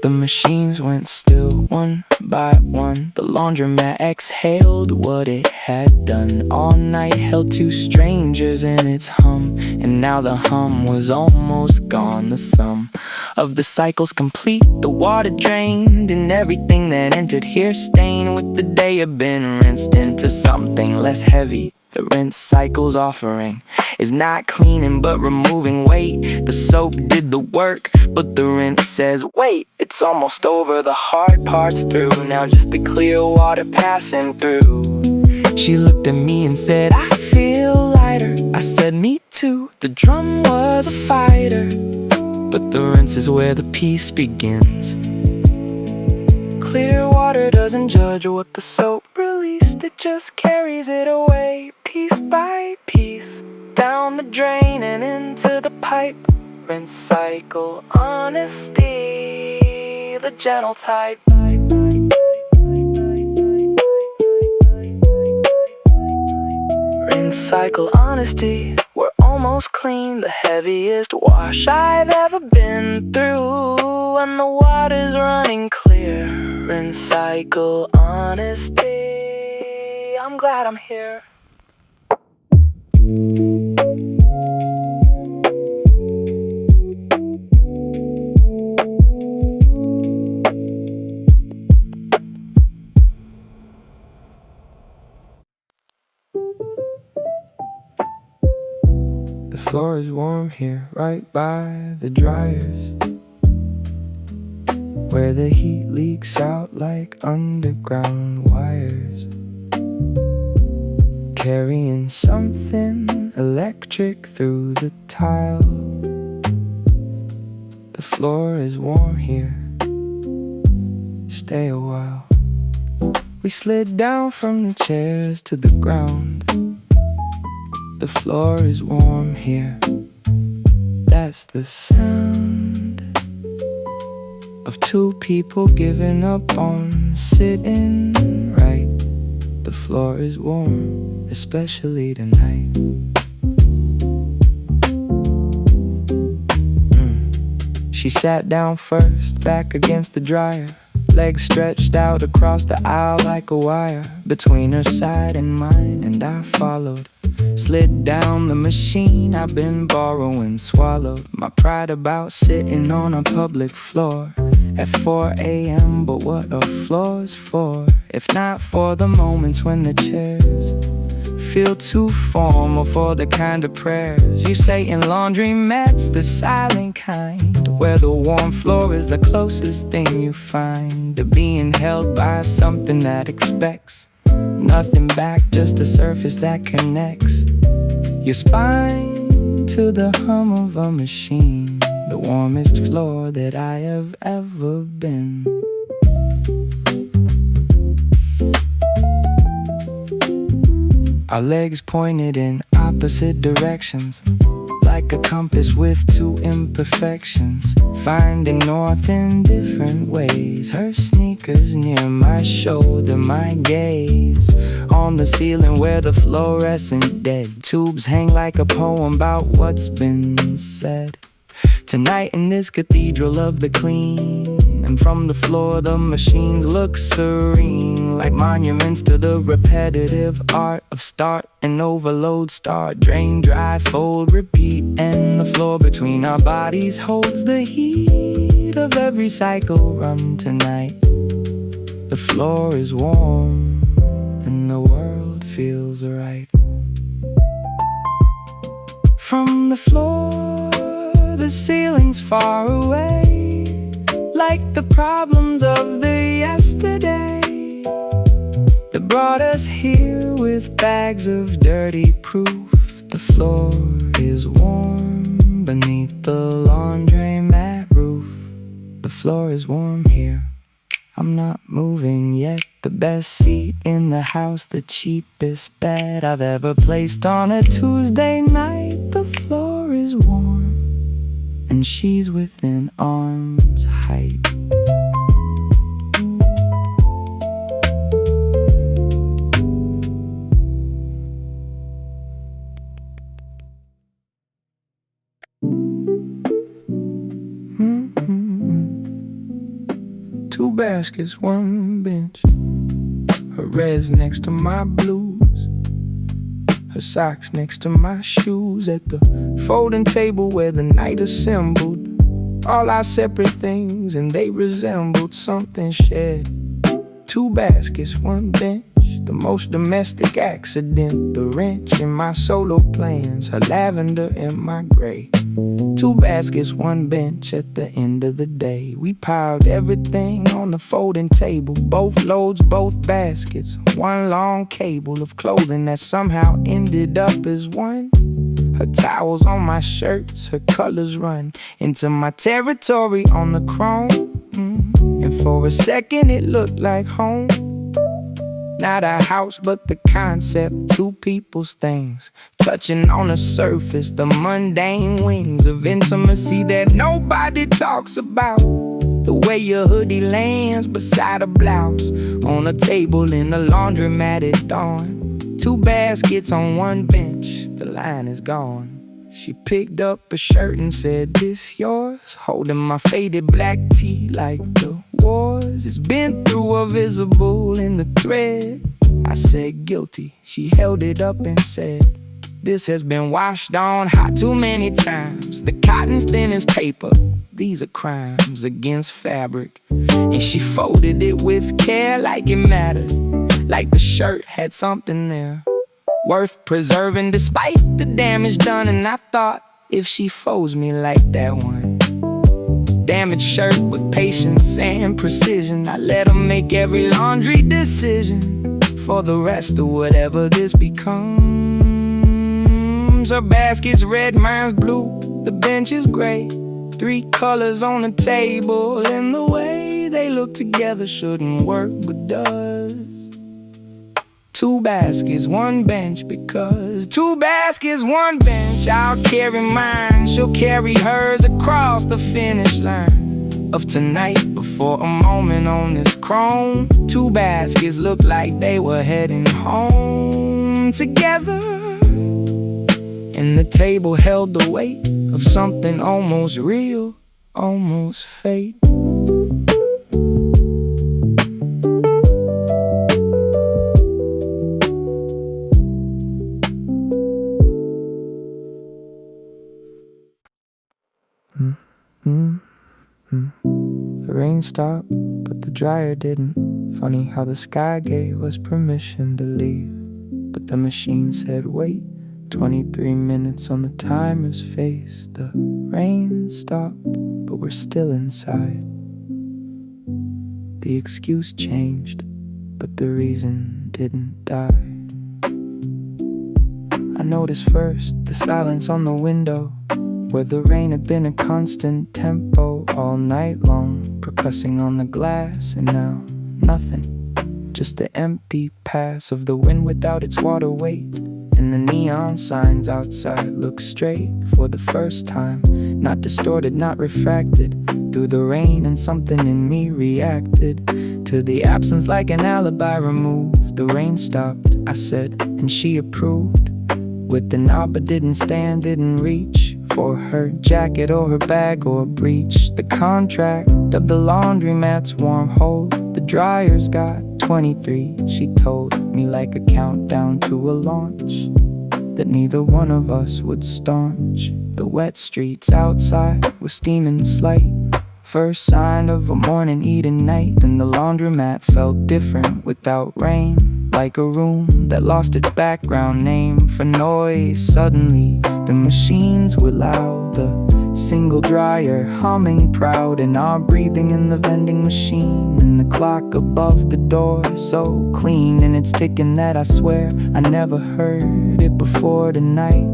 S1: The machines went still one by one. The laundromat exhaled what it had done. All night held two strangers in its hum, and now the hum was almost gone. The sum of the cycles complete, the water drained, and everything that entered here stained with the day had been rinsed into something less heavy. The rinse cycle's offering is not cleaning but removing weight. The soap did the work, but the rinse says, wait, it's almost over, the hard part's through. Now just the clear water passing through. She looked at me and said, I feel lighter. I said, me too. The drum was a fighter, but the rinse is where the peace begins. Clear water to
S2: doesn't judge what the soap released, it just carries it away, piece by piece, down the drain and into the pipe. Rinse, cycle, honesty, the gentle type. Rinse, cycle, honesty, we're almost clean, the heaviest wash I've ever been through, and the water's running clear. Rinse, cycle, honesty, I'm glad I'm here.
S1: The floor is warm here, right by the dryers, where the heat leaks out like underground wires, carrying something electric through the tile. The floor is warm here, stay a while. We slid down from the chairs to the ground. The floor is warm here, that's the sound of two people giving up on sitting right. The floor is warm, especially tonight. She sat down first, back against the dryer, legs stretched out across the aisle like a wire, between her side and mine, and I followed. Slid down the machine I've been borrowing, swallowed my pride about sitting on a public floor at 4 a.m. But what are floors for, if not for the moments when the chairs feel too formal for the kind of prayers you say in laundromats, the silent kind, where the warm floor is the closest thing you find to being held by something that expects nothing back, just a surface that connects your spine to the hum of a machine. The warmest floor that I have ever been. Our legs pointed in opposite directions, like a compass with two imperfections, finding north in different ways. Her sneakers near my shoulder, my gaze on the ceiling where the fluorescent dead tubes hang like a poem about what's been said. Tonight in this cathedral of the clean, and from the floor the machines look serene, like monuments to the repetitive art of start and overload, start, drain, dry, fold, repeat. And the floor between our bodies holds the heat of every cycle run tonight. The floor is warm and the world feels right. From the floor the ceiling's far away, like the problems of the yesterday that brought us here with bags of dirty proof. The floor is warm beneath the laundromat roof. The floor is warm here, I'm not moving yet. The best seat in the house, the cheapest bed I've ever placed on a Tuesday night. The floor is warm and she's within arm's height. Two baskets, one bench, her reds next to my blues, her socks next to my shoes, at the folding table where the night assembled all our separate things, and they resembled something shared. Two baskets, one bench, the most domestic accident, the wrench in my solo plans, her lavender and my gray. Two baskets, one bench, at the end of the day we piled everything on the folding table, both loads, both baskets, one long cable of clothing that somehow ended up as one. Her towels on my shirts, her colors run into my territory on the chrome, and And for a second it looked like home. Not a house, but the concept, two people's things, touching on the surface, the mundane wings of intimacy that nobody talks about. The way your hoodie lands beside a blouse, on a table in the laundromat at dawn. Two baskets on one bench, the line is gone. She picked up a shirt and said, "This yours?" Holding my faded black tee like the wars it's been through are visible in the thread. I said, "Guilty." She held it up and said, "This has been washed on hot too many times. The cotton's thin as paper. These are crimes against fabric." And she folded it with care like it mattered, like the shirt had something there worth preserving despite the damage done. And I thought, if she folds me like that one damaged shirt with patience and precision, I let her make every laundry decision for the rest of whatever this becomes. Her basket's red, mine's blue, the bench is gray. Three colors on the table, and the way they look together shouldn't work but does. Two baskets, one bench, because two baskets, one bench. I'll carry mine, she'll carry hers across the finish line of tonight before a moment on this chrome. Two baskets look like they were heading home together, and the table held the weight of something almost real, almost fate. The rain stopped, but the dryer didn't. Funny how the sky gave us permission to leave, but the machine said wait. 23 minutes on the timer's face. The rain stopped, but we're still inside. The excuse changed, but the reason didn't die. I noticed first the silence on the window, where the rain had been a constant tempo all night long, percussing on the glass, and now nothing. Just the empty pass of the wind without its water weight. And the neon signs outside look straight for the first time, not distorted, not refracted through the rain. And something in me reacted to the absence like an alibi removed. The rain stopped, I said, and she approved with the nod, but didn't stand, didn't reach for her jacket or her bag or breach the contract of the laundromat's warm hold. The dryer's got 23, she told me like a countdown to a launch that neither one of us would staunch. The wet streets outside were steaming slight, first sign of a morning Eden night. Then the laundromat felt different without rain, like a room that lost its background name for noise. Suddenly the machines were loud, the single dryer humming proud, and our breathing in the vending machine, and the clock above the door so clean and it's ticking that I swear I never heard it before tonight.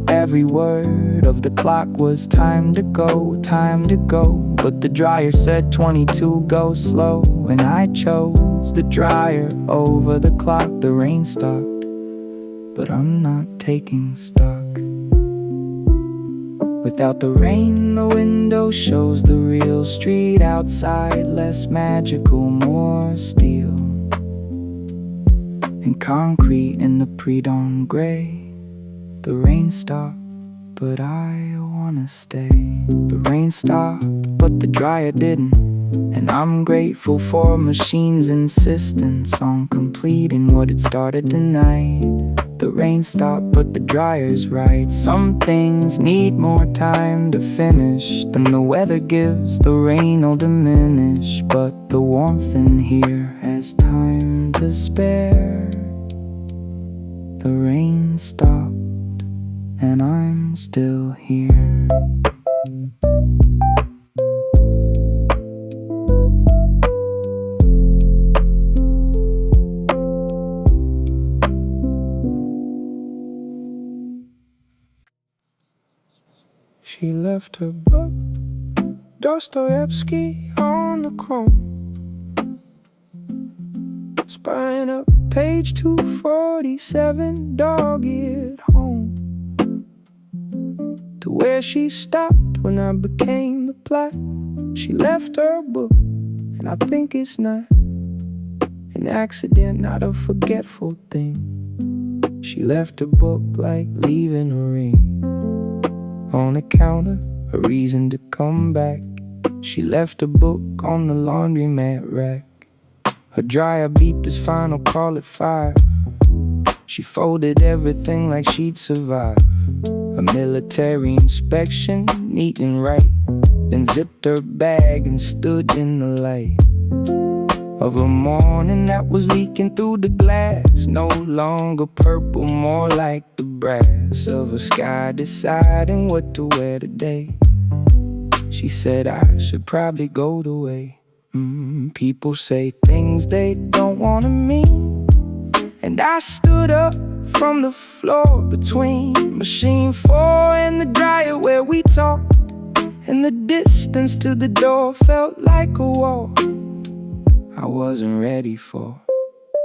S1: Every word of the clock was time to go, time to go, but the dryer said 22, go slow, and I chose the dryer over the clock. The rain stopped, but I'm not taking stock. Without the rain, the window shows the real street outside, less magical, more steel and concrete in the pre-dawn gray. The rain stopped, but I wanna stay. The rain stopped, but the dryer didn't, and I'm grateful for machine's insistence on completing what it started tonight. The rain stopped, but the dryer's right. Some things need more time to finish than the weather gives. The rain'll diminish, but the warmth in here has time to spare. The rain stopped, and I'm still here. She left her book, Dostoevsky, on the chrome. spine up page 247, dog-eared home, to where she stopped when I became the plot. She left her book, and I think it's not an accident, not a forgetful thing. She left her book like leaving a ring on the counter, a reason to come back. She left a book on the laundromat rack. Her dryer beeped his final call at 5. She folded everything like she'd survive a military inspection, neat and right. Then zipped her bag and stood in the light of a morning that was leaking through the glass. No longer purple, more like the brass of a sky deciding what to wear today. She said I should probably go the way people say things they don't wanna mean. And I stood up from the floor between machine 4 and the dryer where we talked, and the distance to the door felt like a wall I wasn't ready for.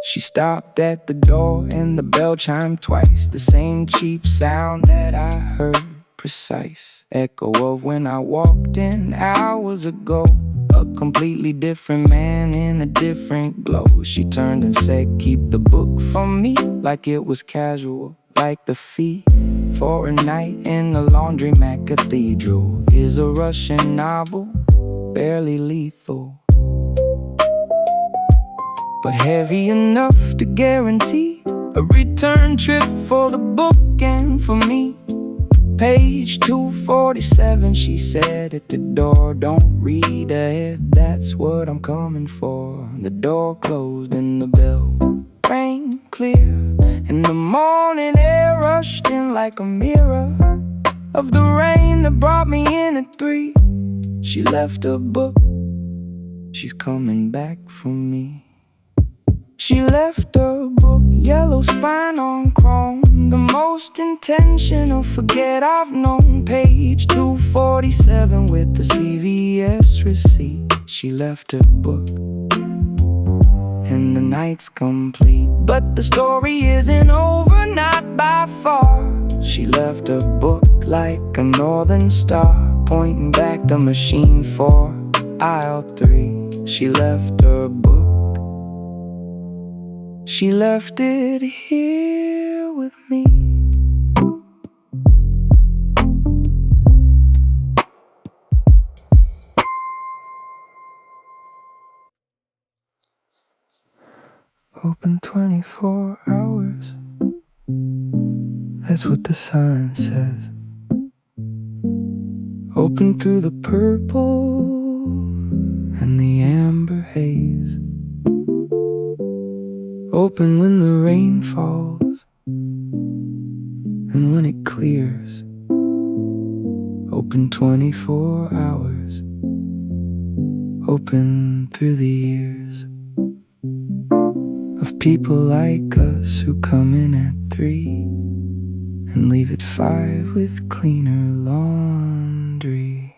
S1: She stopped at the door and the bell chimed twice, the same cheap sound that I heard, precise echo of when I walked in hours ago. A completely different man in a different glow. She turned and said, keep the book from me, like it was casual, like the fee for a night in the laundromat cathedral is a Russian novel, barely lethal, but heavy enough to guarantee a return trip for the book and for me. Page 247, she said at the door, don't read ahead, that's what I'm coming for. The door closed and the bell rang clear, and the morning air rushed in like a mirror of the rain that brought me in at 3. She left a book, she's coming back for me. She left her book, yellow spine on chrome, the most intentional forget I've known. Page 247 with the CVS receipt. She left her book, and the night's complete. But the story isn't over, not by far. She left her book like a northern star, pointing back the machine 4, aisle 3. She left her book, she left it here with me. Open 24 hours, that's what the sign says. Open through the purple and the amber haze. Open when the rain falls and when it clears. Open 24 hours. Open through the years of people like us who come in at 3 and leave at 5 with cleaner laundry.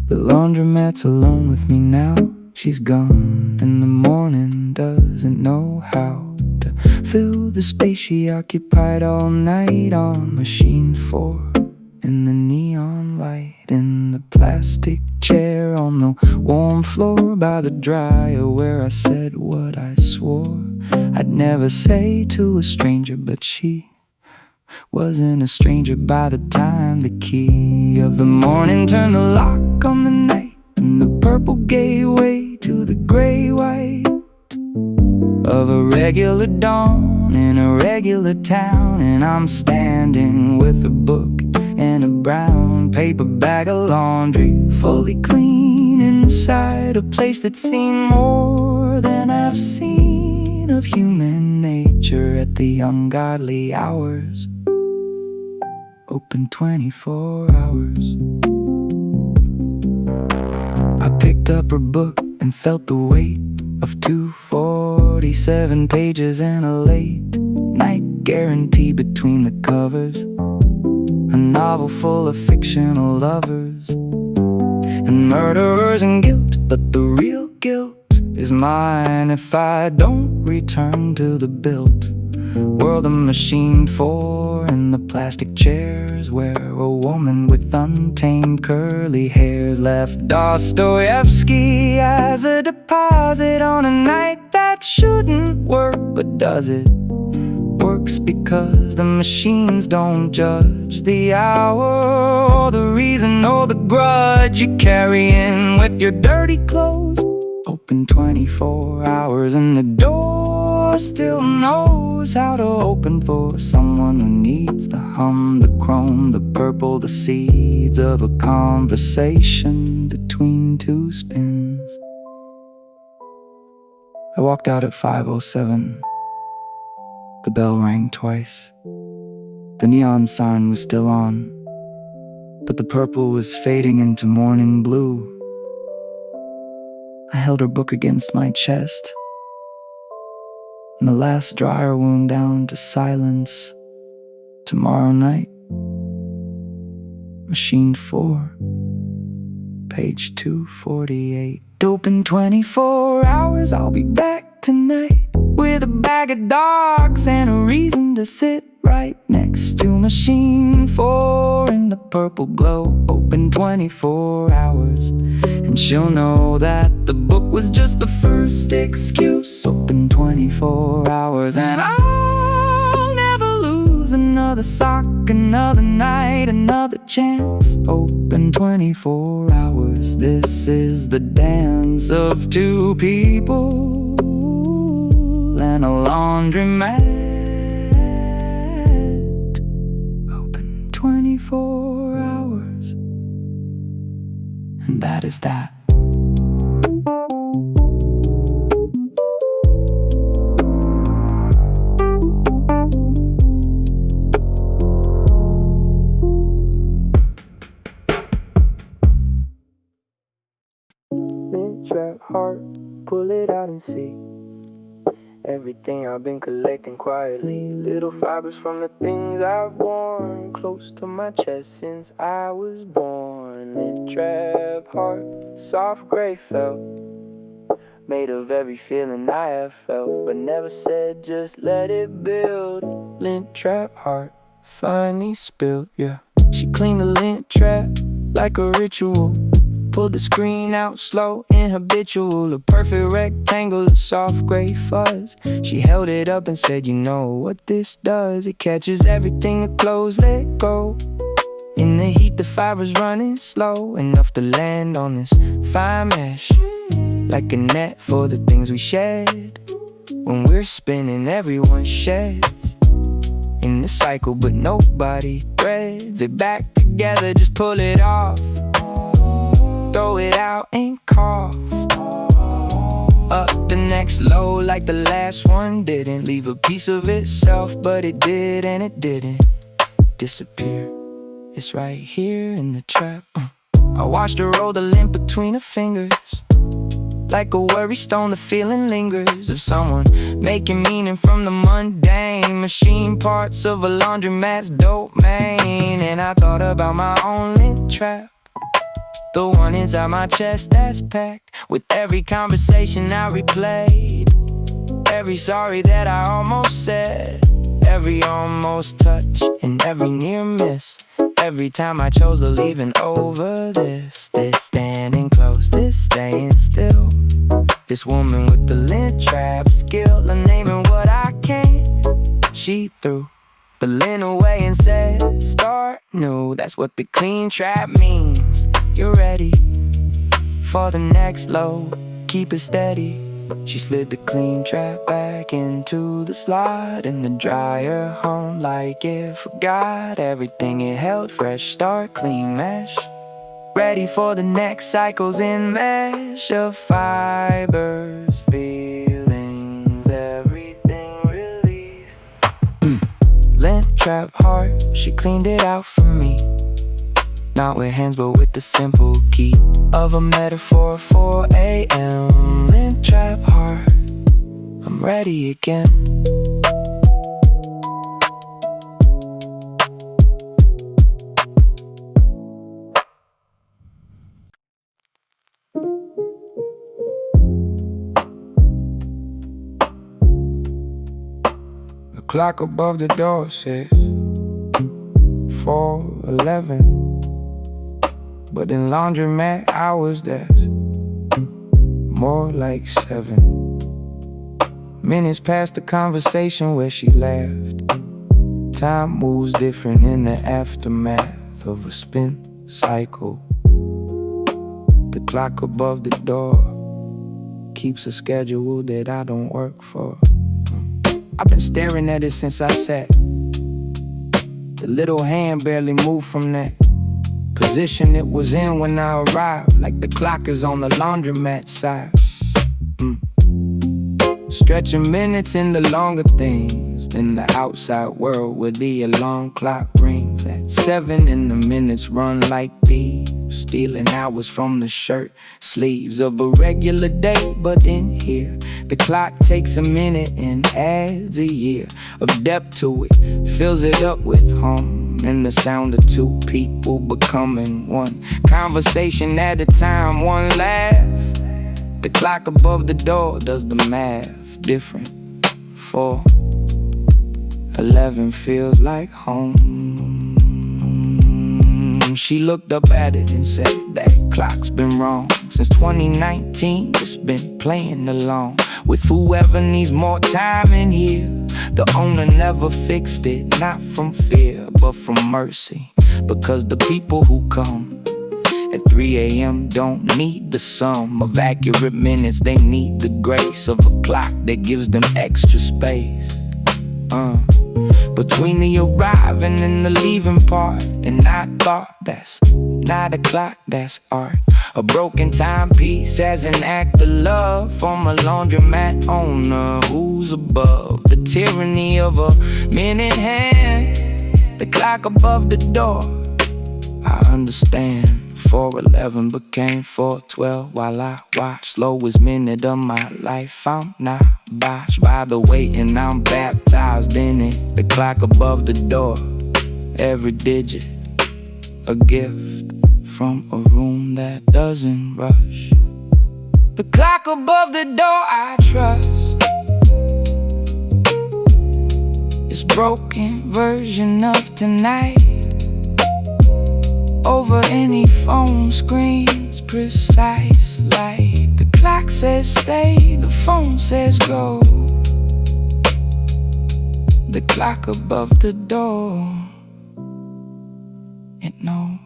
S1: The laundromat's alone with me now. She's gone, and the morning doesn't know how to fill the space she occupied all night on machine 4. In the neon light, in the plastic chair on the warm floor by the dryer where I said what I swore I'd never say to a stranger, but she wasn't a stranger by the time the key of the morning turned the lock on the night, and the purple gave way to the gray-white of a regular dawn in a regular town. And I'm standing with a book and a brown paper bag of laundry, fully clean inside a place that's seen more than I've seen of human nature at the ungodly hours. Open 24 hours. I picked up her book and felt the weight of 247 pages and a late night guarantee between the covers. A novel full of fictional lovers and murderers and guilt, but the real guilt is mine if I don't return to the built world I'm machined for. In the plastic chairs where a woman with untamed curly hairs left Dostoevsky as a deposit on a night that shouldn't work, but does it? Works because the machines don't judge the hour or the reason or the grudge you carry in with your dirty clothes. Open 24 hours and the door still knows how to open for someone who needs the hum, the chrome, the purple, the seeds of a conversation between two spins. I walked out at 5:07. The bell rang twice. The neon sign was still on, but the purple was fading into morning blue. I held her book against my chest, and the last dryer wound down to silence. Tomorrow night, Machine 4, page 248. Open 24 hours, I'll be back tonight with a bag of dogs and a reason to sit right next to Machine 4 in the purple glow. Open 24 hours, and she'll know that the book was just the first excuse. Open 24 hours, and I'll never lose another sock, another night, another chance. Open 24 hours, this is the dance of two people and a laundromat. Open 24 hours, and that is that. Lint trap heart, pull it out and see everything I've been collecting quietly. Little fibers from the things I've worn close to my chest since I was born. Lint trap heart, soft gray felt, made of every feeling I have felt, but never said just let it build. Lint trap heart, finally spilled, yeah. She cleaned the lint trap like a ritual, pulled the screen out slow and habitual, a perfect rectangle of soft gray fuzz. She held it up and said, you know what this does? It catches everything a close let go. In the heat the fibers running slow, enough to land on this fine mesh, like a net for the things we shed. When we're spinning, everyone sheds in the cycle, but nobody threads it back together. Just pull it off, throw it out and cough up the next low like the last one didn't leave a piece of itself, but it did, and it didn't disappear. It's right here in the trap. I watched her roll the lint between her fingers, like a worry stone. The feeling lingers of someone making meaning from the mundane, machine parts of a laundromat's domain. And I thought about my own lint trap, the one inside my chest that's packed with every conversation I replayed, every sorry that I almost said, every almost touch and every near miss, every time I chose to leaving over this standing close, this staying still, this woman with the lint trap skill of naming what I can't. She threw the lint away and said, start new. That's what the clean trap means. You're ready for the next low, keep it steady. She slid the clean trap back into the slot, and the dryer hummed like it forgot everything it held. Fresh start, clean mesh, ready for the next cycles in mesh of fibers, feelings, everything released. Lint trap heart, she cleaned it out for me, not with hands but with the simple key of a metaphor. 4 a.m. Lint trap heart, I'm ready again. clock above the door says 4:11, but in laundromat hours that's more like 7 minutes past the conversation where she laughed. Time moves different in the aftermath of a spin cycle. The clock above the door keeps a schedule that I don't work for. I've been staring at it since I sat. The little hand barely moved from that position it was in when I arrived, like the clock is on the laundromat side. Stretching minutes into longer things than the outside world, where the alarm clock rings at 7 and the minutes run like thieves, stealing hours from the shirt sleeves of a regular day. But in here, the clock takes a minute and adds a year of depth to it, fills it up with hum and the sound of two people becoming one conversation at a time, one laugh. The clock above the door does the math different. 4:11 feels like home. She looked up at it and said, that clock's been wrong since 2019. It's been playing along with whoever needs more time in here. The owner never fixed it, not from fear, but from mercy. Because the people who come at 3 a.m. don't need the sum of accurate minutes. They need the grace of a clock that gives them extra space between the arriving and the leaving part. And I thought, that's not a clock, that's art. A broken timepiece as an act of love from a laundromat owner who's above the tyranny of a minute hand. The clock above the door, I understand. 4:11 became 4:12 while I watched slowest minute of my life. I'm not botched by the wait and I'm baptized in it. The clock above the door, every digit a gift from a room that doesn't rush. The clock above the door I trust, it's broken version of tonight. Over any phone screen's precise light. The clock says stay, the phone says go. The clock above the door, it knows.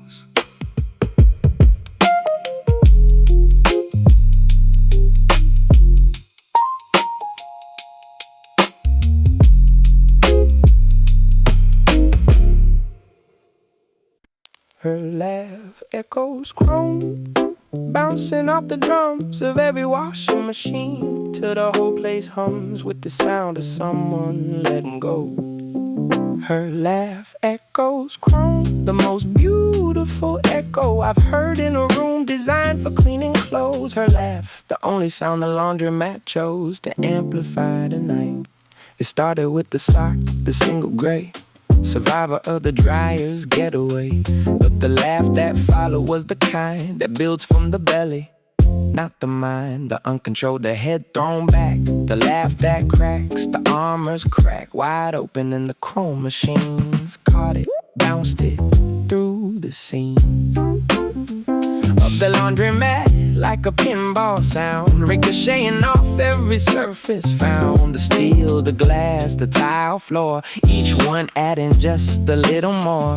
S1: Her laugh echoes chrome, bouncing off the drums of every washing machine, till the whole place hums with the sound of someone letting go. Her laugh echoes chrome, the most beautiful echo I've heard in a room designed for cleaning clothes. Her laugh, the only sound the laundromat chose to amplify the night. It started with the sock, the single gray, survivor of the dryer's getaway. But the laugh that followed was the kind that builds from the belly, not the mind, the uncontrolled, the head thrown back. The laugh that cracks, the armors crack wide open and the chrome machines caught it, bounced it through the seams of the laundromat like a pinball sound, ricocheting off every surface found. The steel, the glass, the tile floor, each one adding just a little more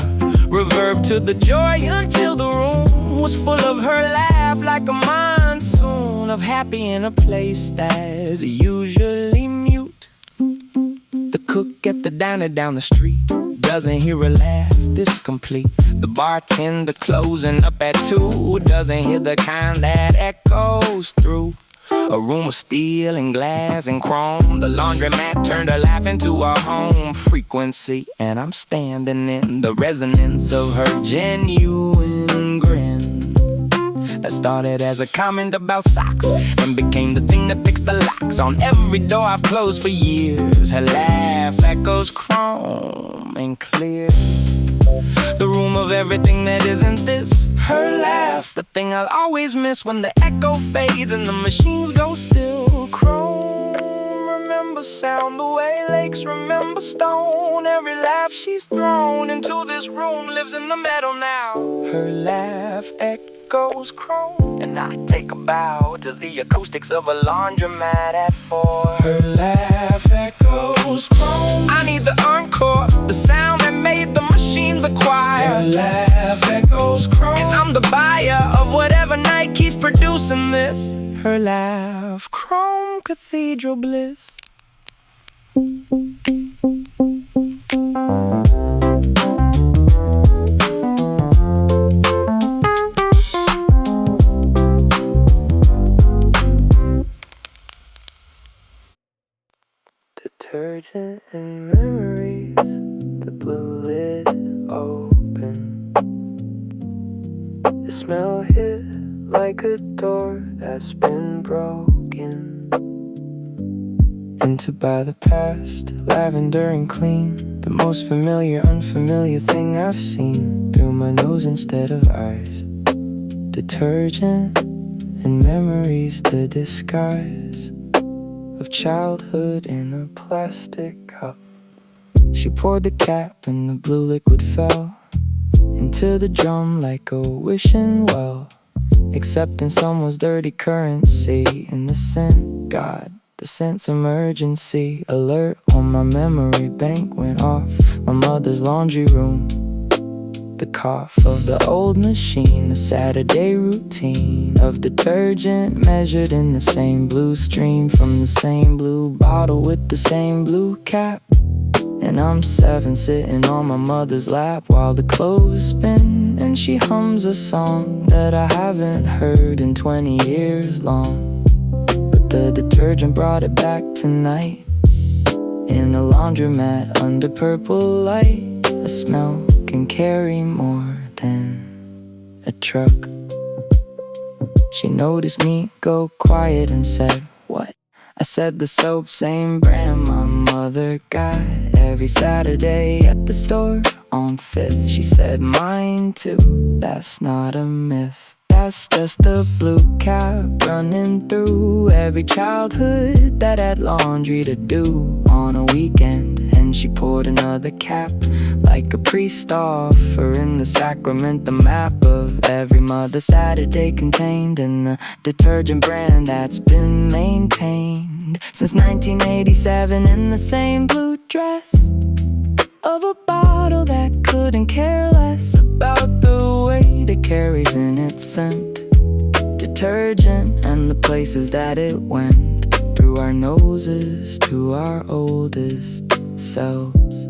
S1: reverb to the joy until the room was full of her laugh, like a monsoon of happy in a place that's usually mute. The cook at the diner down the street doesn't hear a laugh this complete. The bartender closing up at 2 doesn't hear the kind that echoes through a room of steel and glass and chrome. The laundromat turned her laugh into a home frequency, and I'm standing in the resonance of her genuine grin that started as a comment about socks and became the thing that picks the locks on every door I've closed for years. Her laugh echoes chrome and clears the room of everything that isn't this. Her laugh, the thing I'll always miss when the echo fades and the machines go still. Chrome remembers
S3: sound, the way lakes remember stone. Every laugh she's thrown into this room lives in the meadow now. Her laugh echoes chrome, and I take a bow to the acoustics of a laundromat at 4. Her laugh echoes chrome. I need the encore, the sound that made the machines acquire. Her laugh echoes chrome, and I'm the buyer of whatever night keeps producing this. Her laugh, chrome cathedral bliss. Detergent and memories, the blue lid open. The smell hit like a door that's been broken into by the past, lavender and clean. The most familiar, unfamiliar thing I've seen through my nose instead of eyes. Detergent and memories, the disguise of childhood in a plastic cup. She poured the cap and the blue liquid fell into the drum like a wishing well, accepting someone's dirty currency in the scent. God, the sense emergency alert on my memory bank went off. My mother's laundry room, the cough of the old machine, the Saturday routine of detergent measured in the same blue stream from the same blue bottle with the same blue cap. And I'm 7 sitting on my mother's lap while the clothes spin, and she hums a song that I haven't heard in 20 years long. But the detergent brought it back tonight in a laundromat under purple light. A smell can carry more than a truck. She noticed me go quiet and said, "What?" I said the soap, same brand my mother got every Saturday at the store on 5th. She said, "Mine too, that's not a myth. That's just the blue cap running through every childhood that had laundry to do on a weekend." And she poured another cap like a priest offering the sacrament, the map of every mother Saturday contained in the detergent brand that's been maintained since 1987 in the same blue dress of a bottle that couldn't care less about the weight it carries in its scent. Detergent and the places that it went through our noses to our oldest selves.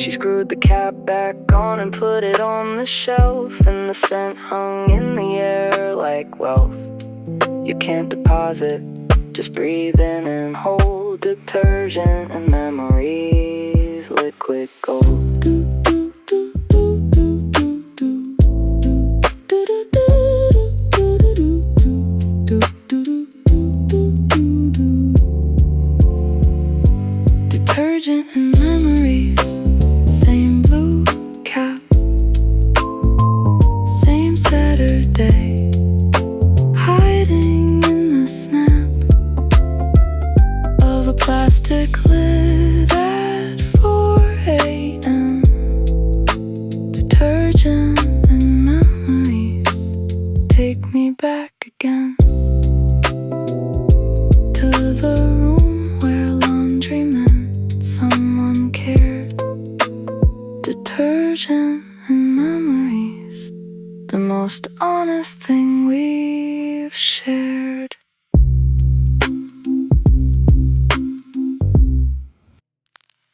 S3: She screwed the cap back on and put it on the shelf, and the scent hung in the air like wealth you can't deposit. Just breathe in and hold detergent and memories, liquid gold. Detergent and memories, same blue cap, same Saturday, hiding in the snap of a plastic lid at 4 a.m. Detergent and memories take me back again to the room where laundry meant someone cared. Detergent and memories, the most honest thing we've shared.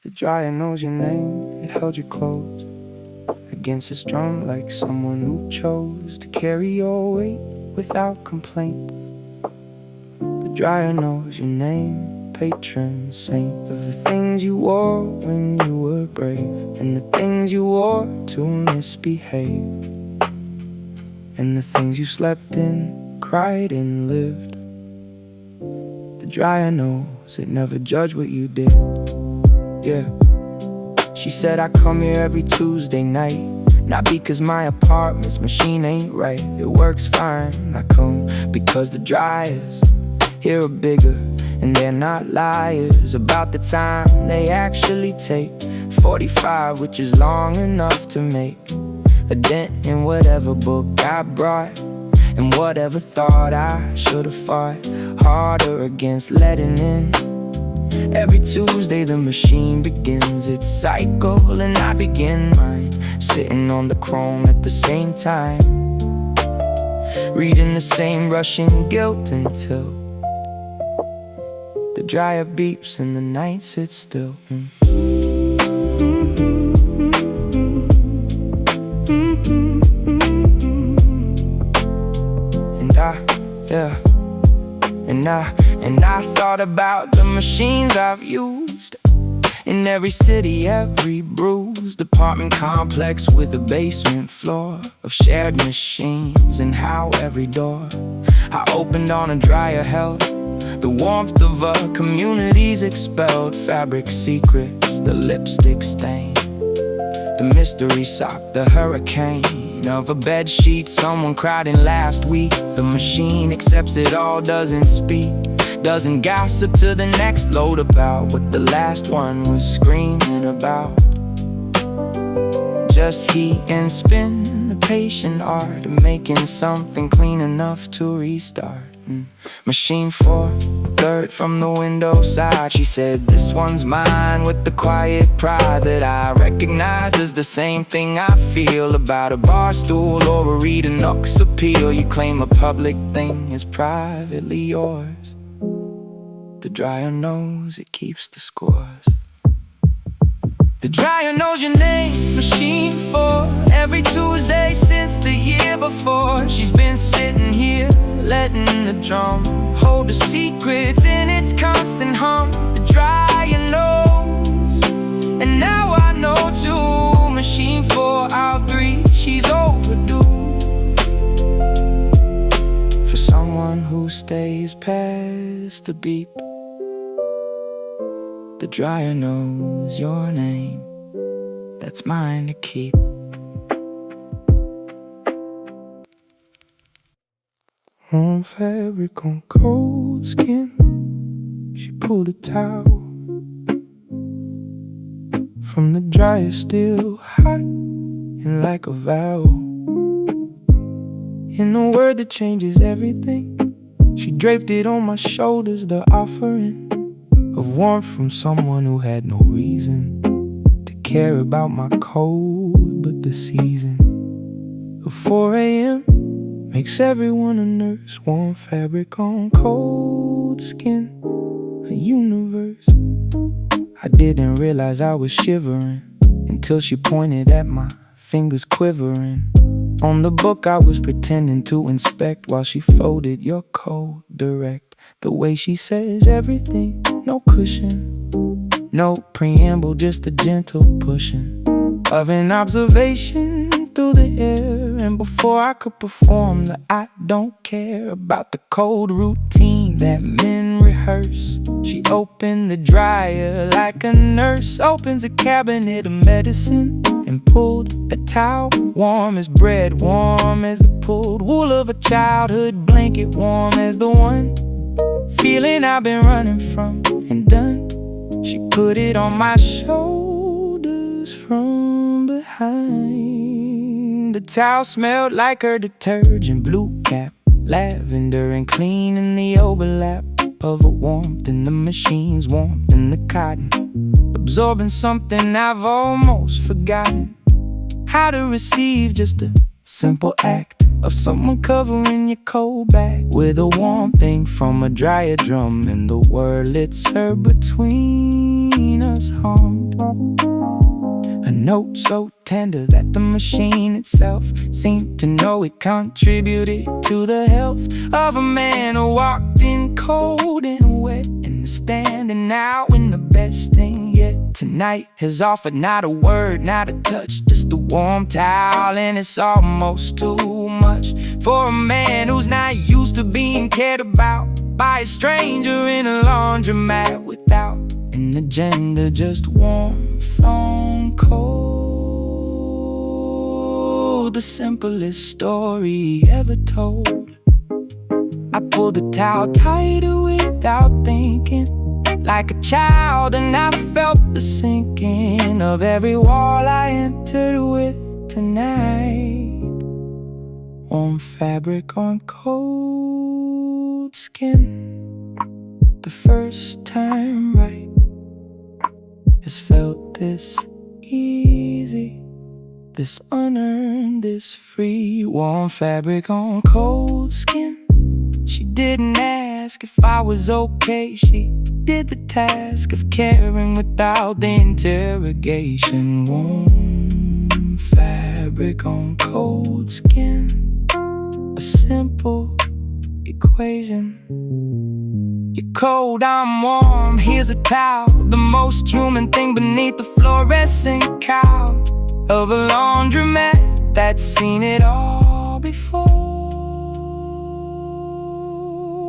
S3: The dryer knows your name, it held your clothes against its drum like someone who chose to carry your weight without complaint. The dryer knows your name, patron saint of the things you wore when you were brave, and the things you wore to misbehave, and the things you slept in, cried in, lived. The dryer knows it never judged what you did. Yeah. She said I come here every Tuesday night, not because my apartment's machine ain't right, it works fine. I come because the dryers here are bigger
S1: And they're not liars about the time they actually take. 45, which is long enough to make a dent in whatever book I brought, and whatever thought I should've fought harder against letting in. Every Tuesday the machine begins its cycle, and I begin mine, sitting on the chrome at the same time, reading the same rushing guilt until the dryer beeps and the night sits still. And I thought about the machines I've used in every city, every bruised apartment complex with a basement floor of shared machines, and how every door I opened on a dryer held the warmth of a community's expelled fabric secrets, the lipstick stain, the mystery sock, the hurricane of a bed sheet someone cried in last week. The machine accepts it all, doesn't speak, doesn't gossip to the next load about what the last one was screaming about. Just heat and spin, the patient art of making something clean enough to restart. Machine 4, third from the window side, she said, "This one's mine," with the quiet pride that I recognized as the same thing I feel about a bar stool or a Rita Knox appeal. You claim a public thing is privately yours. The dryer knows it keeps the scores. The dryer knows your name, machine 4. Every Tuesday since the year before, she's been sitting here, letting the drum hold the secrets in its constant hum. The dryer knows, and now I know too. Machine 4 out 3, she's overdue for someone who stays past the beep. The dryer knows your name, that's mine to keep. Warm fabric on cold skin, she pulled a towel from the dryer, still hot and like a vowel. In a word that changes everything, she draped it on my shoulders, the offering of warmth from someone who had no reason to care about my cold. But the season of 4 a.m. makes everyone a nurse. Warm fabric on cold skin, a universe. I didn't realize I was shivering until she pointed at my fingers quivering on the book I was pretending to inspect, while she folded your code direct. The way she says everything, no cushion, no preamble, just a gentle pushing of an observation through the air. And before I could perform the I don't care about the cold routine that men rehearse, she opened the dryer like a nurse opens a cabinet of medicine, and pulled a towel warm as bread, warm as the pulled wool of a childhood blanket, warm as the one feeling I've been running from and done. She put it on my shoulders from behind. The towel smelled like her detergent, blue cap, lavender and clean in the overlap of a warmth in the machine's warmth in the cotton, absorbing something I've almost forgotten how to receive. Just a simple act of someone covering your cold back with a warm thing from a dryer drum, and the wordlets heard between us hummed a note so tender that the machine itself seemed to know it contributed to the health of a man who walked in cold and wet in the standing out in the best thing yet. Tonight has offered not a word, not a touch, just a warm towel, and it's almost too much for a man who's not used to being cared about by a stranger in a laundromat without an agenda, just warmth on cold. The simplest story ever told. I pulled the towel tighter without thinking, like a child, and I felt the sinking of every wall I entered with tonight. Warm fabric on cold skin. The first time right has felt this easy, this unearned, this free. Warm fabric on cold skin. She didn't ask if I was okay. She did the task of caring without the interrogation. Warm fabric on cold skin. A simple equation. You're cold, I'm warm, here's a towel. The most human thing beneath the fluorescent cowl of a laundromat that's seen it all before.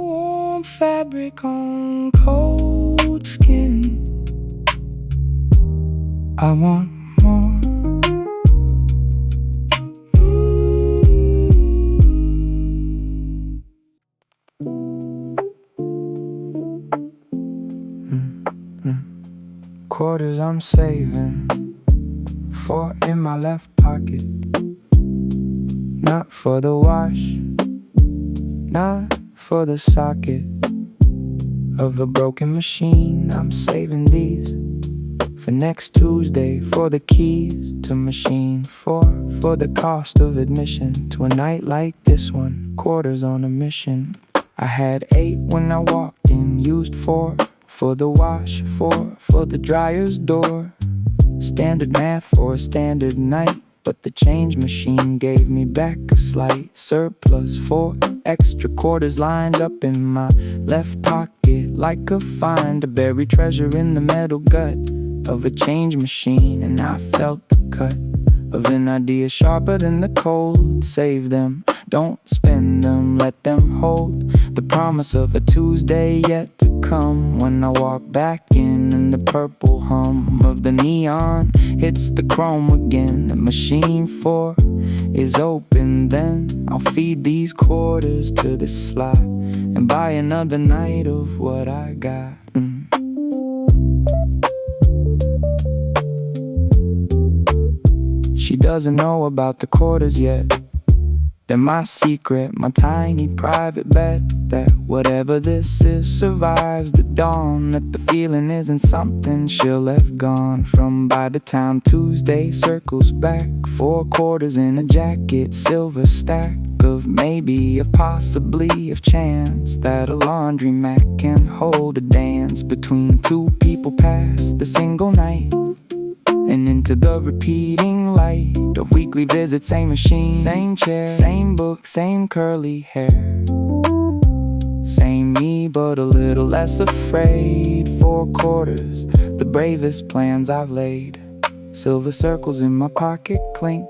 S1: Warm fabric on cold skin. I want more. Quarters I'm saving, 4 in my left pocket. Not for the wash, not for the socket of a broken machine. I'm saving these for next Tuesday, for the keys to machine 4, for the cost of admission to a night like this one. Quarters on a mission. I had 8 when I walked in, used 4 for the wash, 4 for the dryer's door. Standard math for a standard night, but the change machine gave me back a slight surplus. 4 extra quarters lined up in my left pocket, like a find, a buried treasure in the metal gut of a change machine. And I felt the cut of an idea sharper than the cold. Save them, don't spend them, let them hold the promise of a Tuesday yet to come. When I walk back in and the purple hum of the neon hits the chrome again, and machine 4 is open, then I'll feed these quarters to the slot and buy another night of what I got. She doesn't know about the quarters yet. They're my secret, my tiny private bet that whatever this is survives the dawn, that the feeling isn't something she'll have gone from by the time Tuesday circles back. 4 quarters in a jacket, silver stack of maybe, of possibly, of chance that a laundromat can hold a dance between 2 people past the single night and into the repeating light of weekly visits. Same machine, same chair, same book, same curly hair. Same me, but a little less afraid. 4 quarters, the bravest plans I've laid. Silver circles in my pocket clink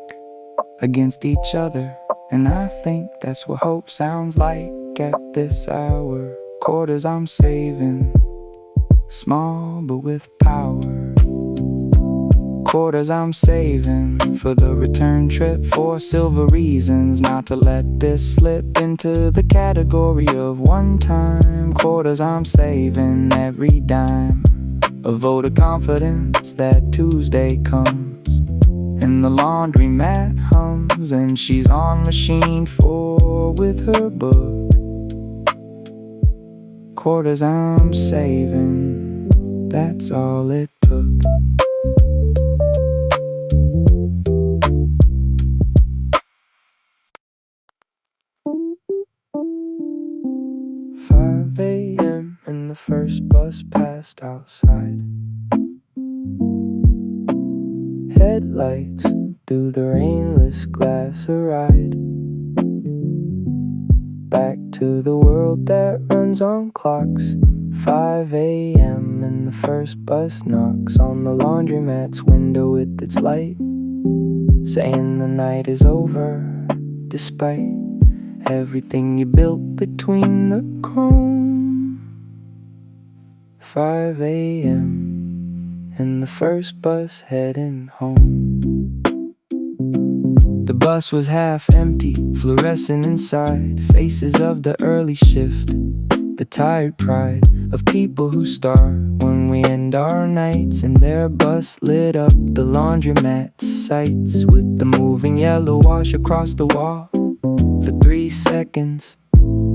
S1: against each other, and I think that's what hope sounds like at this hour. Quarters I'm saving, small but with power. Quarters I'm saving for the return trip, 4 silver reasons not to let this slip into the category of one time. Quarters I'm saving, every dime, a vote of confidence that Tuesday comes and the laundromat hums, and she's on machine 4 with her book. Quarters I'm saving, that's all it took. And the first bus passed outside. Headlights through the rainless glass, a ride back to the world that runs on clocks. 5 a.m. and the first bus knocks on the laundromat's window with its light, saying the night is over, despite everything you built between the chrome. 5 a.m. and the first bus heading home. The bus was half empty, fluorescent inside, faces of the early shift, the tired pride of people who start when we end our nights. And their bus lit up the laundromat sights with the moving yellow wash across the wall for 3 seconds.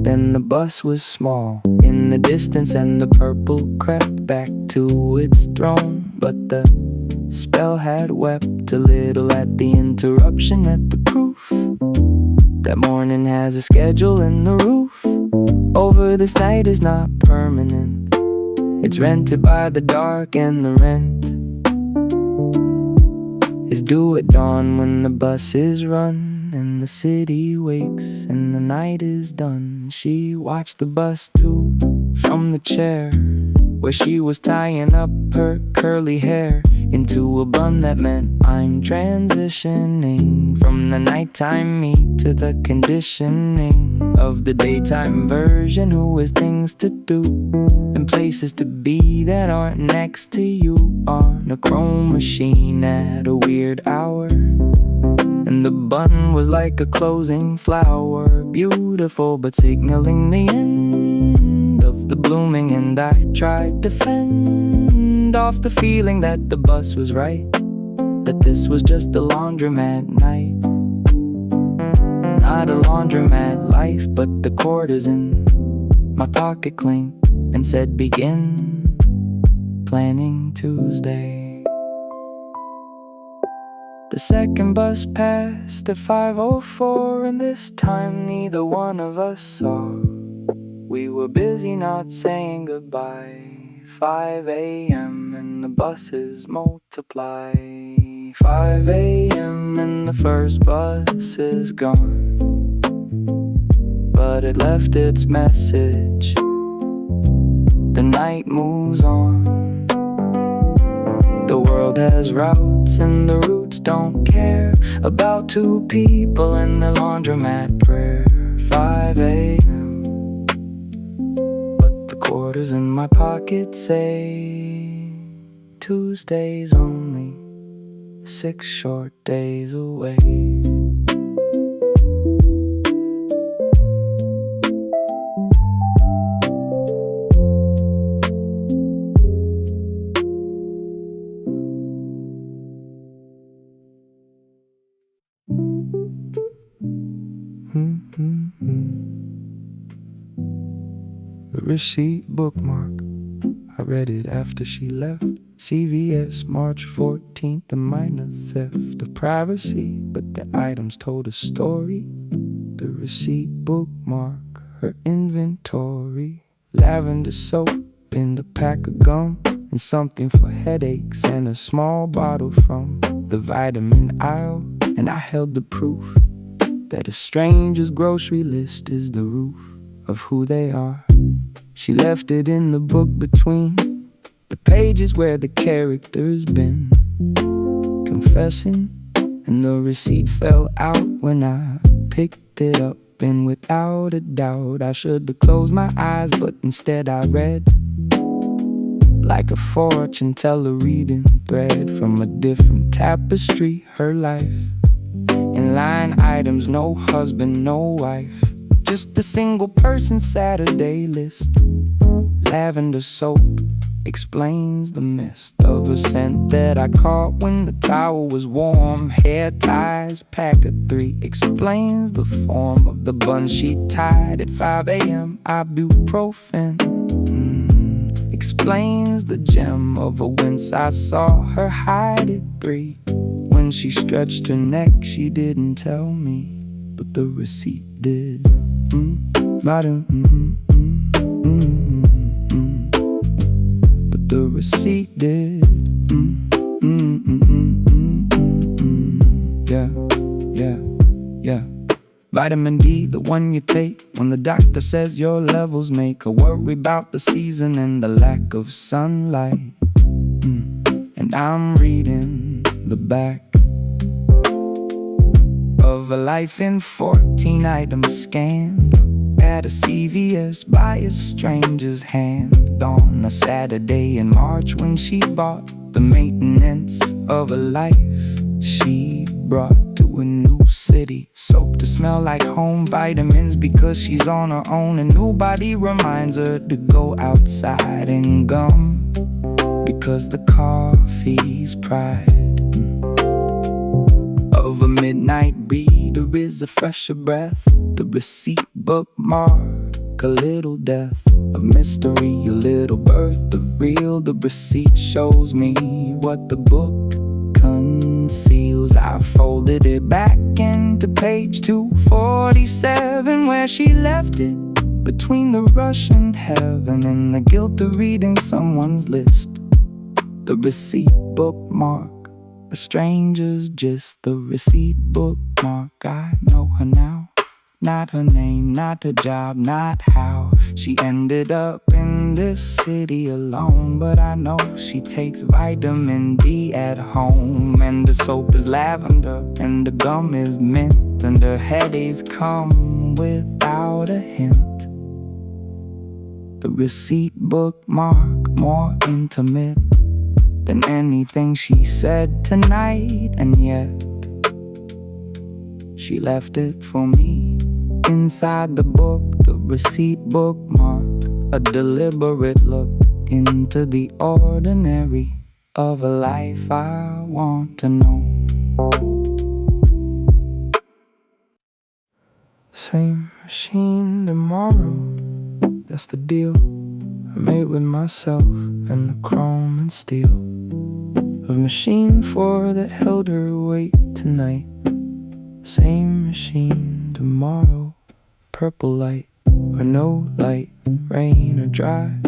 S1: Then the bus was small in the distance, and the purple crept back to its throne. But the spell had wept a little at the interruption, at the proof that morning has a schedule, and the roof over this night is not permanent. It's rented by the dark, and the rent is due at dawn when the bus is run, and the city wakes and the night is done. She watched the bus too from the chair where she was tying up her curly hair into a bun that meant I'm transitioning from the nighttime me to the conditioning of the daytime version, who has things to do and places to be that aren't next to you on a chrome machine at a weird hour. And the button was like a closing flower, beautiful but signaling the end of the blooming. And I tried to fend off the feeling that the bus was right, that this was just a laundromat night. Not a laundromat life, but the quarters in my pocket clinked and said begin planning Tuesday. The second bus passed at 5:04, and this time neither one of us saw. We were busy not saying goodbye. 5 a.m. and the buses multiply. 5 a.m. and the first bus is gone, but it left its message. The night moves on. The world has routes, and the routes don't care about two people in the laundromat prayer. 5 a.m. but the quarters in my pocket say Tuesday's only 6 short days away. The receipt bookmark, I read it after she left. CVS, March 14th, a minor theft of privacy, but the items told a story. The receipt bookmark, her inventory. Lavender soap in the pack of gum, and something for headaches, and a small bottle from the vitamin aisle. And I held the proof that a stranger's grocery list is the roof of who they are. She left it in the book between the pages where the characters been confessing, and the receipt fell out when I picked it up. And without a doubt I should have closed my eyes, but instead I read like a fortune teller reading thread from a different tapestry. Her life in line items, no husband, no wife, just a single person Saturday list. Lavender soap explains the mist of a scent that I caught when the towel was warm. Hair ties, pack of 3 explains the form of the bun she tied at 5 a.m. Ibuprofen explains the gem of a wince I saw her hide at 3. When she stretched her neck, she didn't tell me, but the receipt did. But the receipt did. Yeah. Vitamin D, the one you take when the doctor says your levels make a worry about the season and the lack of sunlight. And I'm reading the back of a life in 14 items scanned at a CVS by a stranger's hand on a Saturday in March, when she bought the maintenance of a life she brought to a new city. Soap to smell like home, vitamins because she's on her own, and nobody reminds her to go outside, and gum because the coffee's pride of a midnight reader is a fresher breath. The receipt bookmark, a little death of mystery, a little birth of real. The receipt shows me what the book conceals. I folded it back into page 247, where she left it, between the rush and heaven and the guilt of reading someone's list. The receipt bookmark, a stranger's gist. The receipt bookmark, I know her now. Not her name, not her job, not how she ended up in this city alone. But I know she takes vitamin D at home, and the soap is lavender, and the gum is mint, and her headaches come without a hint. The receipt bookmark, more intimate than anything she said tonight, and yet she left it for me. Inside the book, the receipt bookmark, a deliberate look into the ordinary of a life I want to know. Same machine tomorrow, that's the deal I made with myself and the chrome and steel of machine 4 that held her weight tonight. Same machine tomorrow, purple light or no light, rain or dry.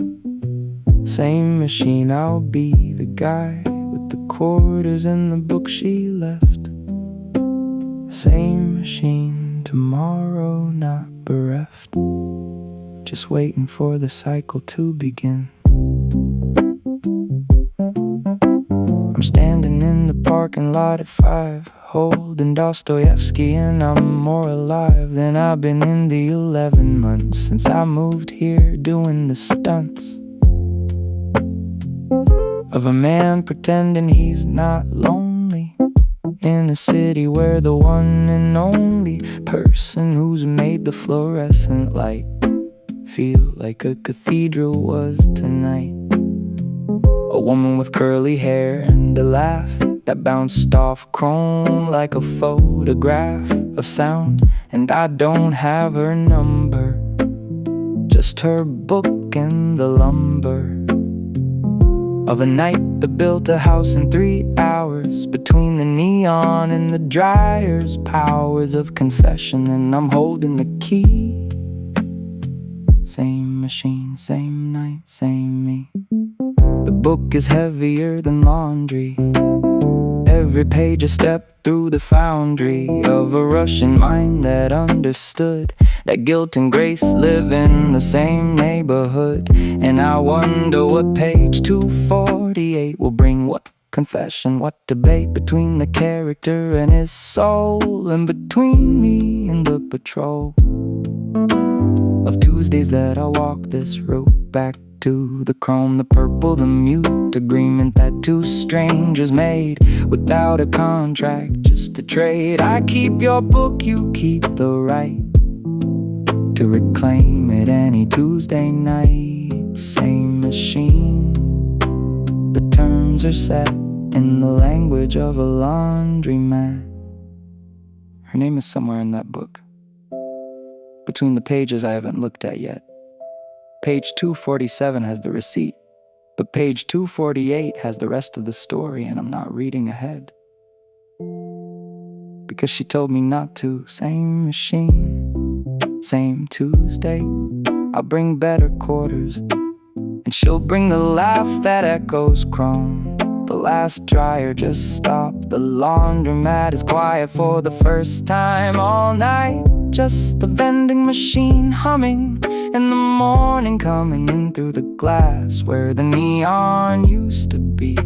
S1: Same machine, I'll be the guy with the quarters and the book she left. Same machine tomorrow, not bereft, just waiting for the cycle to begin. I'm standing in the parking lot at 5, holding Dostoevsky, and I'm more alive than I've been in the 11 months since I moved here, doing the stunts of a man pretending he's not lonely in a city where the one and only person who's made the fluorescent light feel like a cathedral was tonight. A woman with curly hair and a laugh that bounced off chrome like a photograph of sound. And I don't have her number, just her book and the lumber of a night that built a house in 3 hours, between the neon and the dryers, powers of confession, and I'm holding the key. Same machine, same night, same me. The book is heavier than laundry, every page a step through the foundry of a Russian mind that understood that guilt and grace live in the same neighborhood. And I wonder what page 248 will bring, what confession, what debate between the character and his soul, and between me and the patrol of Tuesdays that I walk this route back to the chrome, the purple, the mute agreement that two strangers made without a contract, just to trade. I keep your book, you keep the right to reclaim it any Tuesday night. Same machine, the terms are set in the language of a laundromat. Her name is somewhere in that book, between the pages I haven't looked at yet. Page 247 has the receipt, but page 248 has the rest of the story, and I'm not reading ahead because she told me not to. Same machine, same Tuesday, I'll bring better quarters, and she'll bring the laugh that echoes chrome. The last dryer just stopped, the laundromat is quiet for the first time all night. Just the vending machine humming, and the morning coming in through the glass where the neon used to be.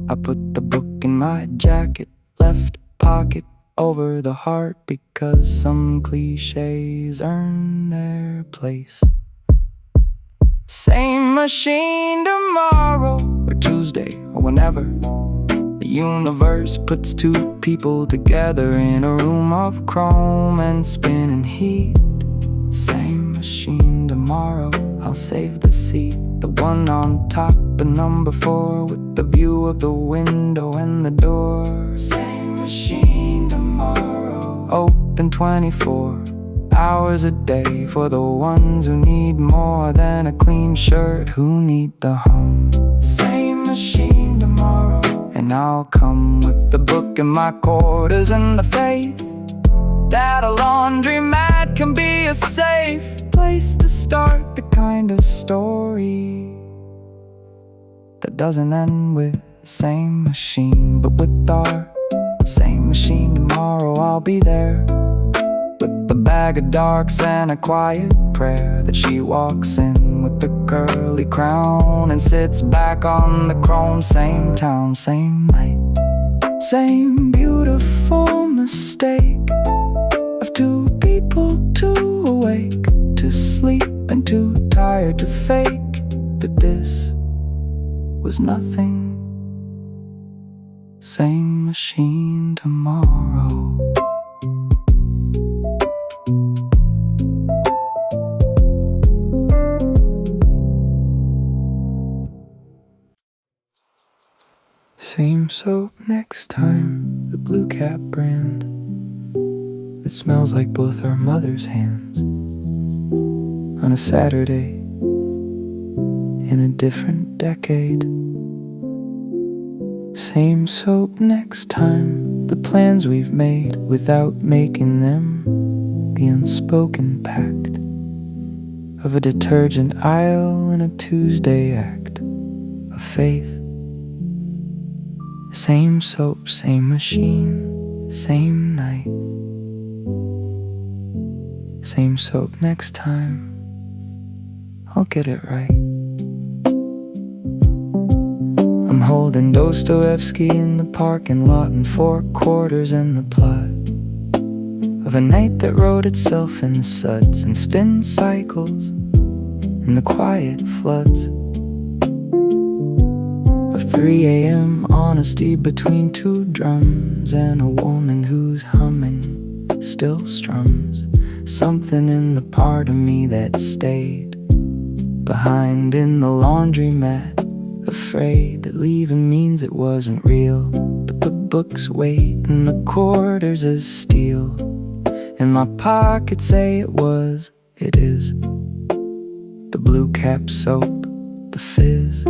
S1: I put the book in my jacket, left pocket over the heart, because some cliches earn their place. Same machine tomorrow, or Tuesday, or whenever The universe puts two people together in a room of chrome and spinning heat. Same machine tomorrow, I'll save the seat. The one on top, the number 4, with the view of the window and the door. Same machine tomorrow, open 24 hours a day for the ones who need more than a clean shirt, who need the home. Same machine tomorrow, and I'll come with the book in my quarters and the faith that a laundromat can be a safe place to start the kind of story that doesn't end with same machine, but with our same machine tomorrow. I'll be there with a bag of darks and a quiet prayer that she walks in with the curly crown and sits back on the chrome. Same town, same night, same beautiful mistake of two people too awake to sleep and too tired to fake that this was nothing. Same machine tomorrow. Same soap next time, the Blue Cap brand. It smells like both our mothers' hands. On a Saturday in a different decade. Same soap next time, the plans we've made without making them. The unspoken pact of a detergent aisle in a Tuesday act of faith. Same soap, same machine, same night. Same soap next time, I'll get it right. I'm holding Dostoevsky in the parking lot in 4 quarters and the plot of a night that wrote itself in suds and spin cycles in the quiet floods of 3 a.m. honesty between 2 drums and a woman who's humming still strums something in the part of me that stayed behind in the laundromat, afraid that leaving means it wasn't real. But the book's weight and the quarters is steel, and my pockets say it was, it is. The Blue Cap soap, the fizz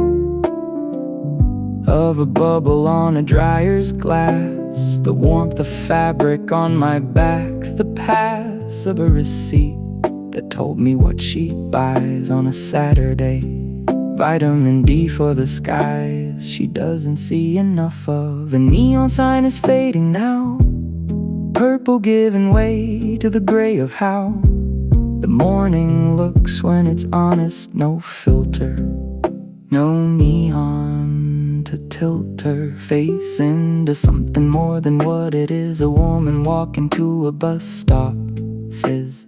S1: of a bubble on a dryer's glass, the warmth of fabric on my back, the pass of a receipt that told me what she buys on a Saturday. Vitamin D for the skies she doesn't see enough of. The neon sign is fading now, purple giving way to the gray of how the morning looks when it's honest. No filter, no neon to tilt her face into something more than what it is. A woman walking to a bus stop, fizz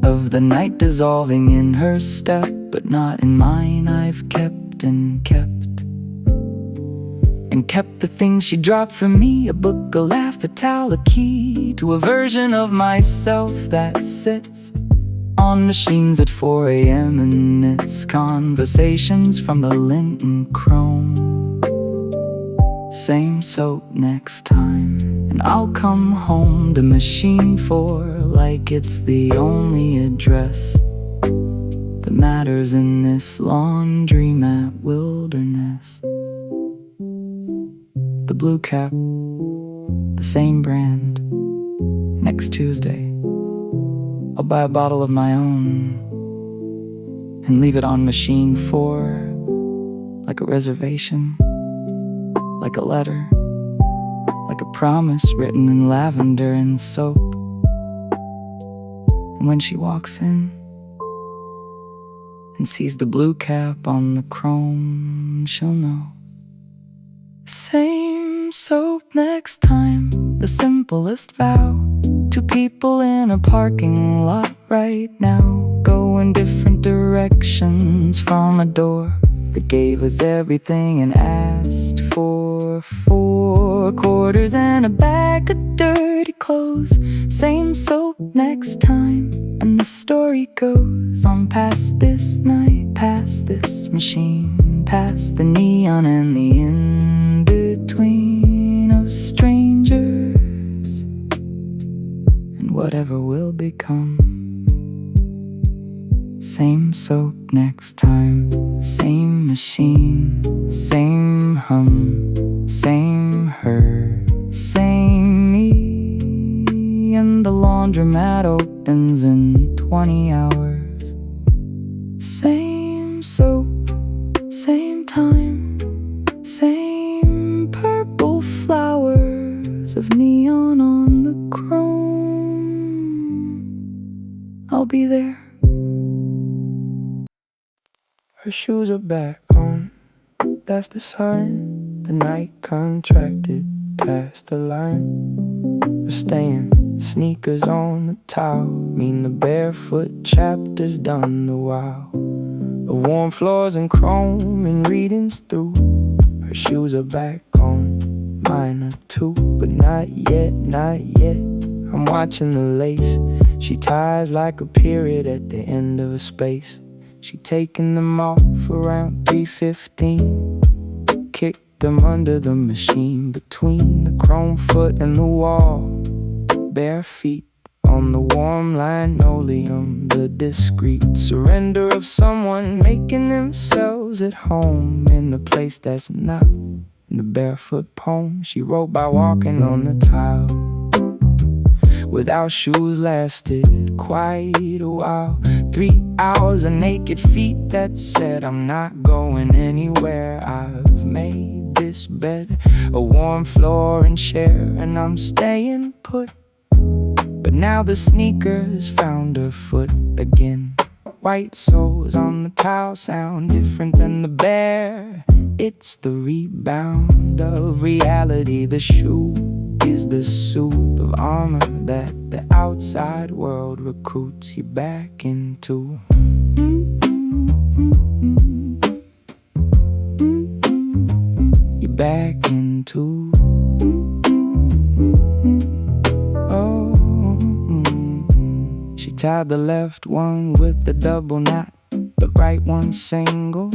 S1: of the night dissolving in her step, but not in mine. I've kept and kept and kept the things she dropped for me. A book, a laugh, a towel, a key to a version of myself that sits on machines at 4 a.m. and it's conversations from the lint and chrome. Same soap next time, and I'll come home to machine 4 like it's the only address that matters in this laundromat wilderness. The Blue Cap, the same brand. Next Tuesday, I'll buy a bottle of my own and leave it on machine 4 like a reservation, like a letter, like a promise written in lavender and soap. And when she walks in and sees the Blue Cap on the chrome, she'll know. Same soap next time, the simplest vow. 2 people in a parking lot right now, going different directions from a door that gave us everything and asked for
S2: for 4 quarters and a bag of dirty clothes. Same soap next time, and the story goes on past this night, past this machine, past the neon and the in-between of strangers and whatever will become. Same soap next time, same machine, same hum, same her, same me. And the laundromat opens in 20 hours. Same soap, same time, same purple flowers of neon on the chrome. I'll be there.
S1: Her shoes are back on, that's the sign. The night contracted past the line. We're staying, sneakers on the towel, mean the barefoot chapter's done the wow. The warm floors and chrome and readings through. Her shoes are back on, mine are too. But not yet, not yet. I'm watching the lace. She ties like a period at the end of a space. She taking them off around 3:15. Kicked them under the machine, between the chrome foot and the wall. Bare feet on the warm linoleum, the discreet surrender of someone making themselves at home in a place that's not in the barefoot poem she wrote by walking on the tile. Without shoes lasted quite a while. 3 hours of naked feet that said I'm not going anywhere. I've made this bed, a warm floor and chair, and I'm staying put. But now the sneakers found her foot again. White soles on the tile sound different than the bare. It's the rebound of reality. The shoe is the suit of armor that the outside world recruits you back into. You're back into. Oh, she tied the left one with the double knot, the right one single.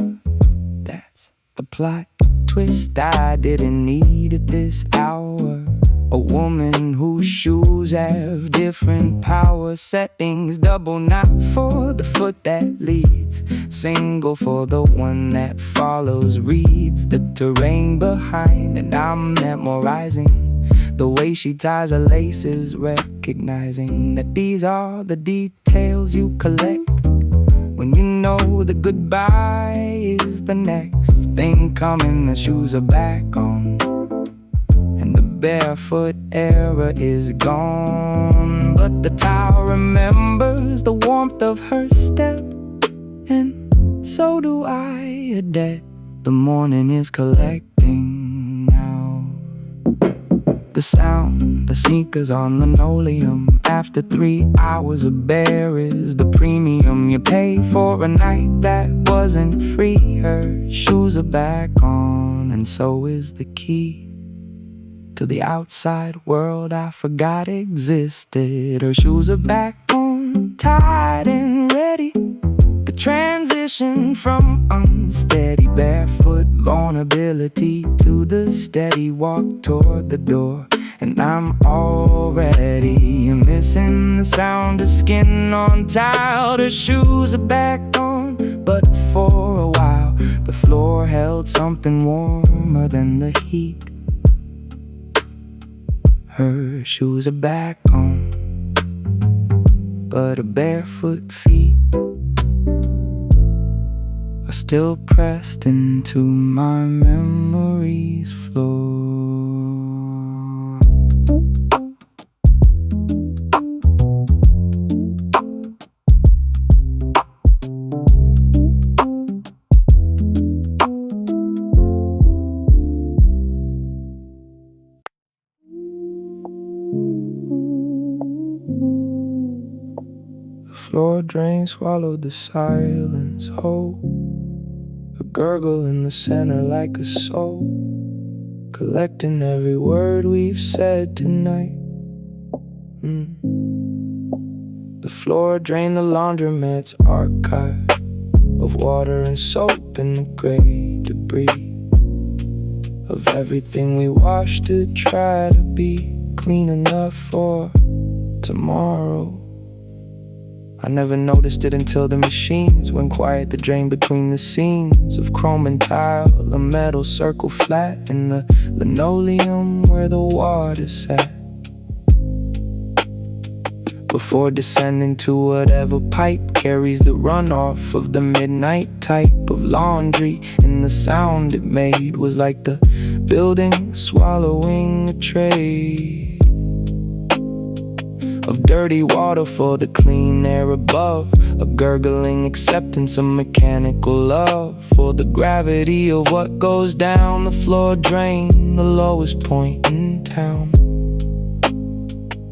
S1: That's the plot twist I didn't need at this hour. A woman whose shoes have different power settings. Double knot for the foot that leads, single for the one that follows. Reads the terrain behind, and I'm memorizing the way she ties her laces, recognizing that these are the details you collect when you know the goodbye is the next thing coming. The shoes are back on, and the barefoot era is gone. But the towel remembers the warmth of her step, and so do I. A debt the morning is collecting now. The sound, the sneakers on linoleum. After 3 hours of bare is the premium you pay for a night that wasn't free. Her shoes are back on, and so is the key to the outside world I forgot existed. Her shoes are back on, tied and ready. The transition from unsteady barefoot vulnerability to the steady walk toward the door. And I'm already missing the sound of skin on tile. Her shoes are back on, but for a while the floor held something warmer than the heat. Her shoes are back on, but her barefoot feet are still pressed into my memory's floor. Floor drain swallowed the silence whole. A gurgle in the center like a soul collecting every word we've said tonight. The floor drained the laundromat's archive of water and soap and the gray debris of everything we washed to try to be clean enough for tomorrow. I never noticed it until the machines went quiet. The drain between the scenes of chrome and tile, a metal circle flat in the linoleum where the water sat. Before descending to whatever pipe carries the runoff of the midnight type of laundry, and the sound it made was like the building swallowing a tray of dirty water for the clean air above, a gurgling acceptance of mechanical love for the gravity of what goes down the floor drain, the lowest point in town.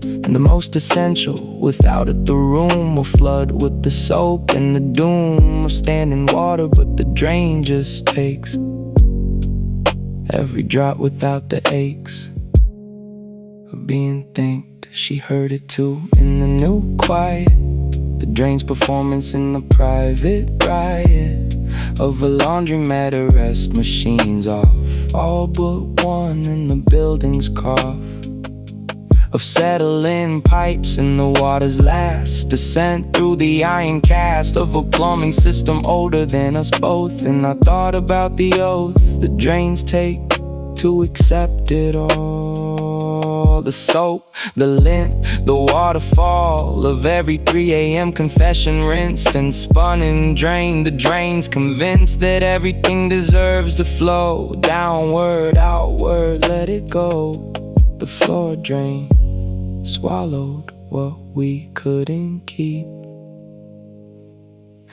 S1: And the most essential, without it the room will flood with the soap and the doom of standing water, but the drain just takes every drop without the aches of being thanked. She heard it too in the new quiet, the drain's performance in the private riot of a laundromat arrest machines off, all but one, in the building's cough of settling pipes in the water's last descent through the iron cast of a plumbing system older than us both. And I thought about the oath the drains take to accept it all, the soap, the lint, the waterfall of every 3 a.m. confession rinsed and spun and drained. The drain's convinced that everything deserves to flow downward, outward, let it go. The floor drain swallowed what we couldn't keep.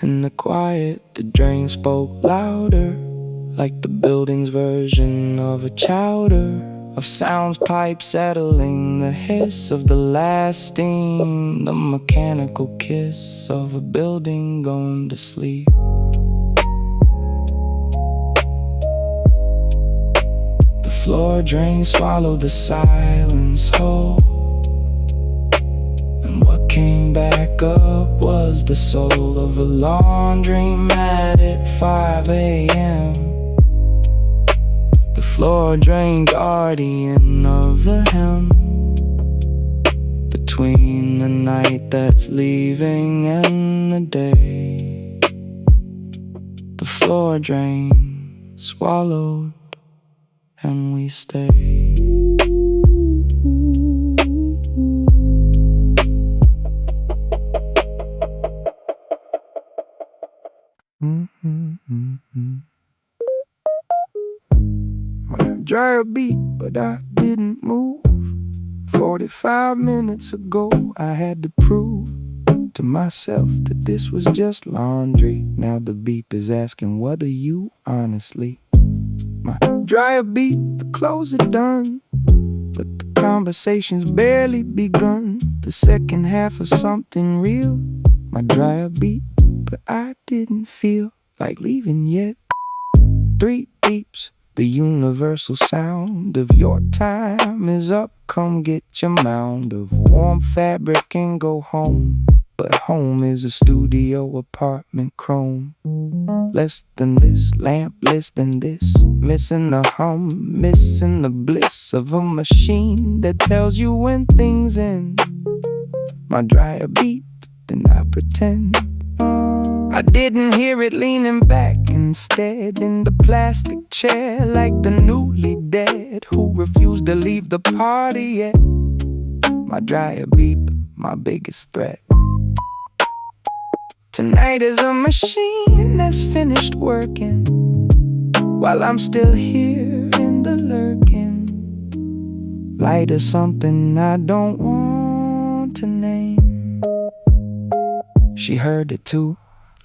S1: In the quiet, the drain spoke louder, like the building's version of a chowder of sounds, pipe settling, the hiss of the last steam, the mechanical kiss of a building going to sleep. The floor drain swallowed the silence whole, and what came back up was the soul of a laundromat at 5 a.m. The floor drain guardian of the hem between the night that's leaving and the day. The floor drain swallowed and we stay. My dryer beat, but I didn't move. 45 minutes ago, I had to prove to myself that this was just laundry. Now the beep is asking, what are you honestly? My dryer beat, the clothes are done, but the conversation's barely begun. The second half of something real. My dryer beat, but I didn't feel like leaving yet. 3 beeps, the universal sound of your time is up. Come get your mound of warm fabric and go home. But home is a studio apartment chrome. Less than this, lamp less than this. Missing the hum, missing the bliss of a machine that tells you when things end. My dryer beat, then I pretend I didn't hear it, leaning back instead in the plastic chair, like the newly dead who refused to leave the party yet. My dryer beep, my biggest threat. Tonight is a machine that's finished working while I'm still here in the lurking light of something I don't want to name. She heard it too,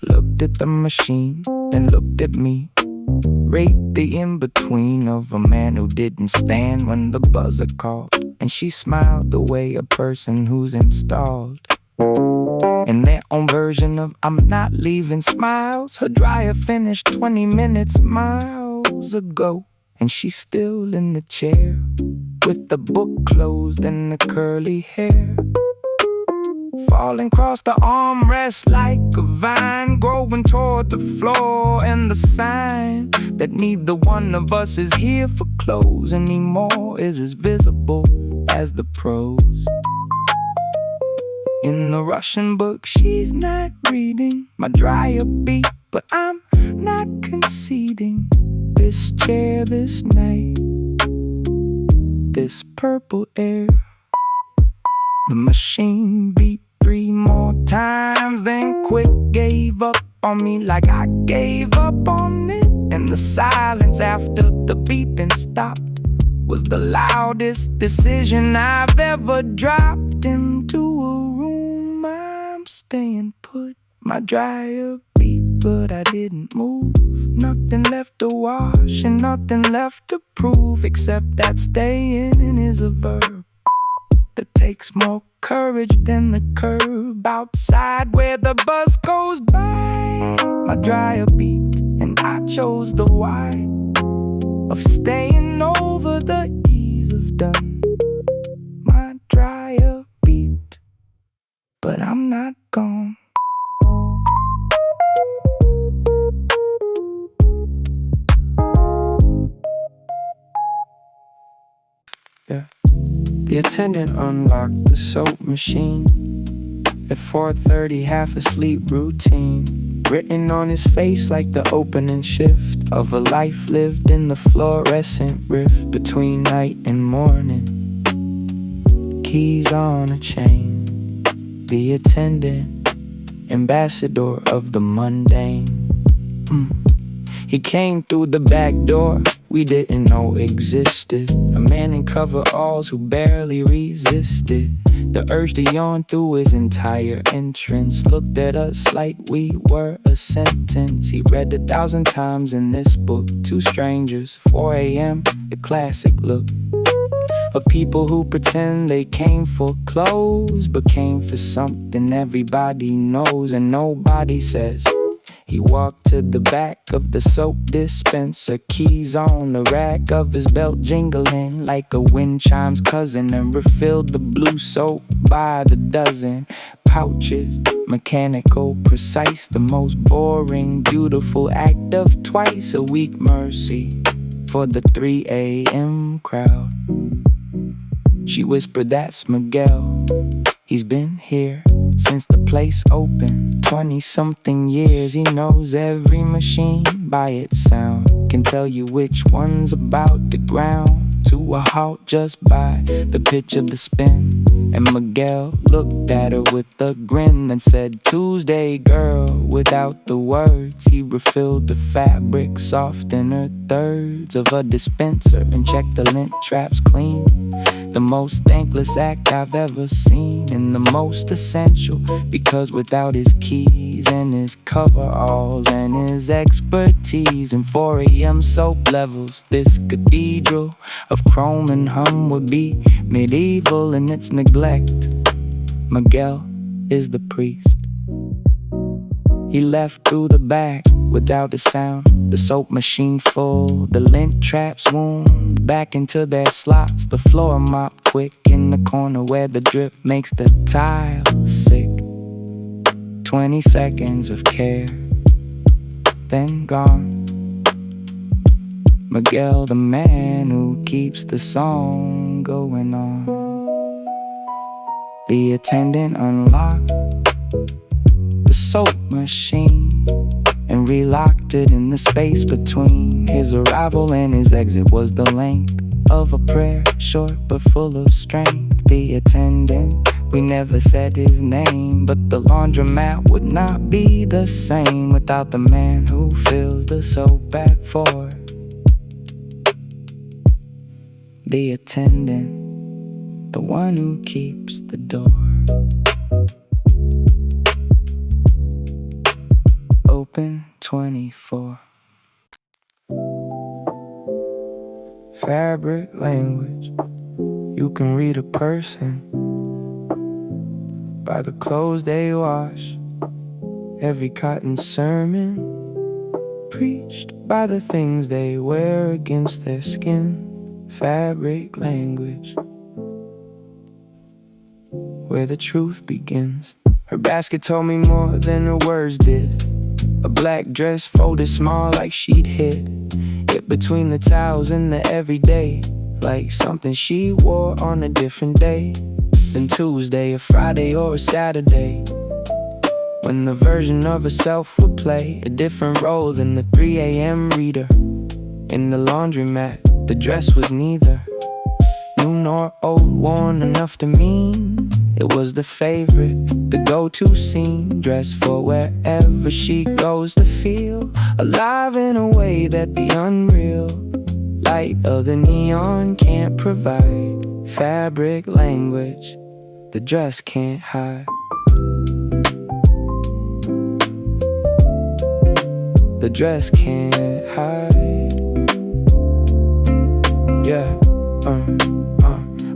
S1: looked at the machine, then looked at me. Rate the in-between of a man who didn't stand when the buzzer called. And she smiled the way a person who's installed in their own version of I'm not leaving smiles. Her dryer finished 20 minutes miles ago. and she's still in the chair, with the book closed and the curly hair falling across the armrest like a vine, growing toward the floor. And the sign that neither one of us is here for clothes anymore is as visible as the prose in the Russian book she's not reading. My dryer beat, but I'm not conceding. This chair, this night, this purple air. The machine beat 3 more times, then quit, gave up on me like I gave up on it. And the silence after the beeping stopped was the loudest decision I've ever dropped into a room. I'm staying put. My dryer beat, but I didn't move. Nothing left to wash and nothing left to prove, except that staying is a verb that takes more courage than the curb outside where the bus goes by. My dryer beeped and I chose the why of staying over the ease of done. My dryer beeped, but I'm not gone. Yeah. The attendant unlocked the soap machine at 4:30, half asleep routine, written on his face like the opening shift of a life lived in the fluorescent rift between night and morning. Keys on a chain, the attendant, ambassador of the mundane. He came through the back door we didn't know existed, a man in coveralls who barely resisted the urge to yawn through his entire entrance. Looked at us like we were a sentence he read 1,000 times in this book. 2 strangers, 4 a.m., the classic look of people who pretend they came for clothes, but came for something everybody knows and nobody says. He walked to the back of the soap dispenser, keys on the rack of his belt jingling like a wind chime's cousin, and refilled the blue soap by the dozen. Pouches, mechanical, precise, the most boring, beautiful act of twice a week mercy for the 3 a.m. crowd. She whispered, "That's Miguel. He's been here since the place opened, 20-something years. He knows every machine by its sound, can tell you which one's about to ground to a halt just by the pitch of the spin." And Miguel looked at her with a grin and said, "Tuesday, girl," without the words. He refilled the fabric, softened her thirds of a dispenser, and checked the lint traps clean. The most thankless act I've ever seen, and the most essential, because without his keys and his coveralls and his expertise in 4 a.m. soap levels, this cathedral of chrome and hum would be medieval in its neglect. Miguel is the priest. He left through the back without a sound, the soap machine full, the lint traps wound back into their slots, the floor mop quick in the corner where the drip makes the tiles sick. 20 seconds of care, then gone. Miguel, the man who keeps the song going on. The attendant unlocked the soap machine and relocked it in the space between his arrival and his exit was the length of a prayer, short but full of strength. The attendant, we never said his name, but the laundromat would not be the same without the man who fills the soap at 4. The attendant, the one who keeps the door open 24. Fabric language, you can read a person by the clothes they wash. Every cotton sermon preached by the things they wear against their skin. Fabric language, where the truth begins. Her basket told me more than her words did. A black dress folded small like she'd hid it between the towels and the everyday, like something she wore on a different day than Tuesday, a Friday, or a Saturday, when the version of herself would play a different role than the 3 a.m. reader. In the laundromat, the dress was neither new nor old, worn enough to mean it was the favorite, the go-to scene, dress for wherever she goes to feel alive in a way that the unreal light of the neon can't provide. Fabric language, the dress can't hide. The dress can't hide. Yeah,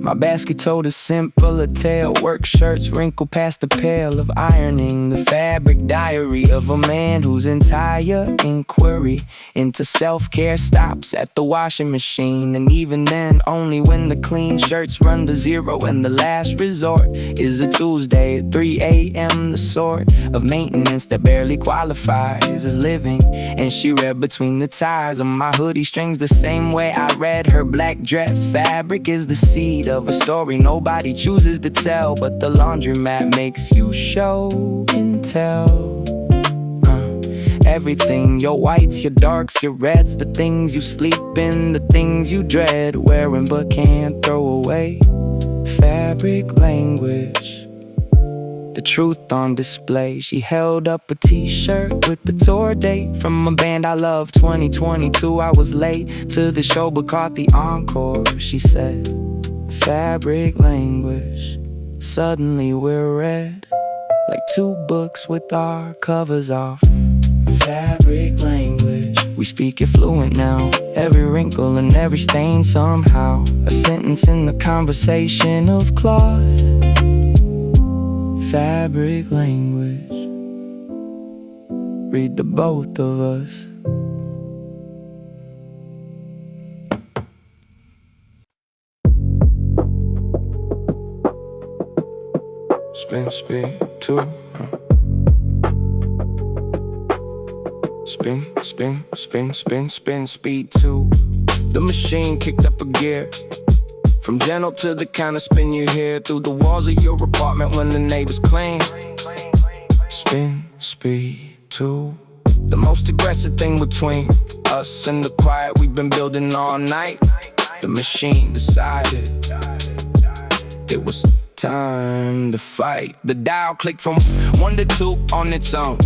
S1: My basket told a simpler tale. Work shirts wrinkled past the pale of ironing. The fabric diary of a man whose entire inquiry into self-care stops at the washing machine. And even then, only when the clean shirts run to zero. And the last resort is a Tuesday at 3 a.m. The sort of maintenance that barely qualifies as living. And she read between the ties of my hoodie strings the same way I read her black dress. Fabric is the seed of a story nobody chooses to tell, but the laundromat makes you show and tell. Everything, your whites, your darks, your reds, the things you sleep in, the things you dread wearing but can't throw away. Fabric language, the truth on display. She held up a t-shirt with the tour date from a band I love, 2022. I was late to the show but caught the encore. She said, fabric language, suddenly we're read like two books with our covers off. Fabric language, we speak it fluent now. Every wrinkle and every stain somehow a sentence in the conversation of cloth. Fabric language, read the both of us. Spin, speed, two. Spin, spin, spin, spin, spin, speed, two. The machine kicked up a gear. From gentle to the kind of spin you hear through the walls of your apartment when the neighbors clean. Spin, speed, two. The most aggressive thing between us and the quiet we've been building all night. The machine decided it was time to fight. The dial clicked from 1 to 2 on its own.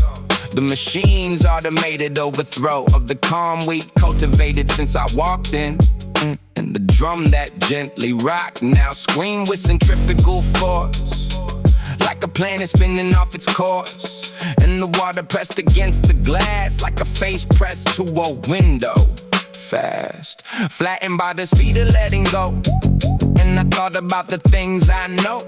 S1: The machine's automated overthrow of the calm we cultivated since I walked in. And the drum that gently rocked now scream with centrifugal force, like a planet spinning off its course. And the water pressed against the glass like a face pressed to a window. Fast, flattened by the speed of letting go. And I thought about the things I know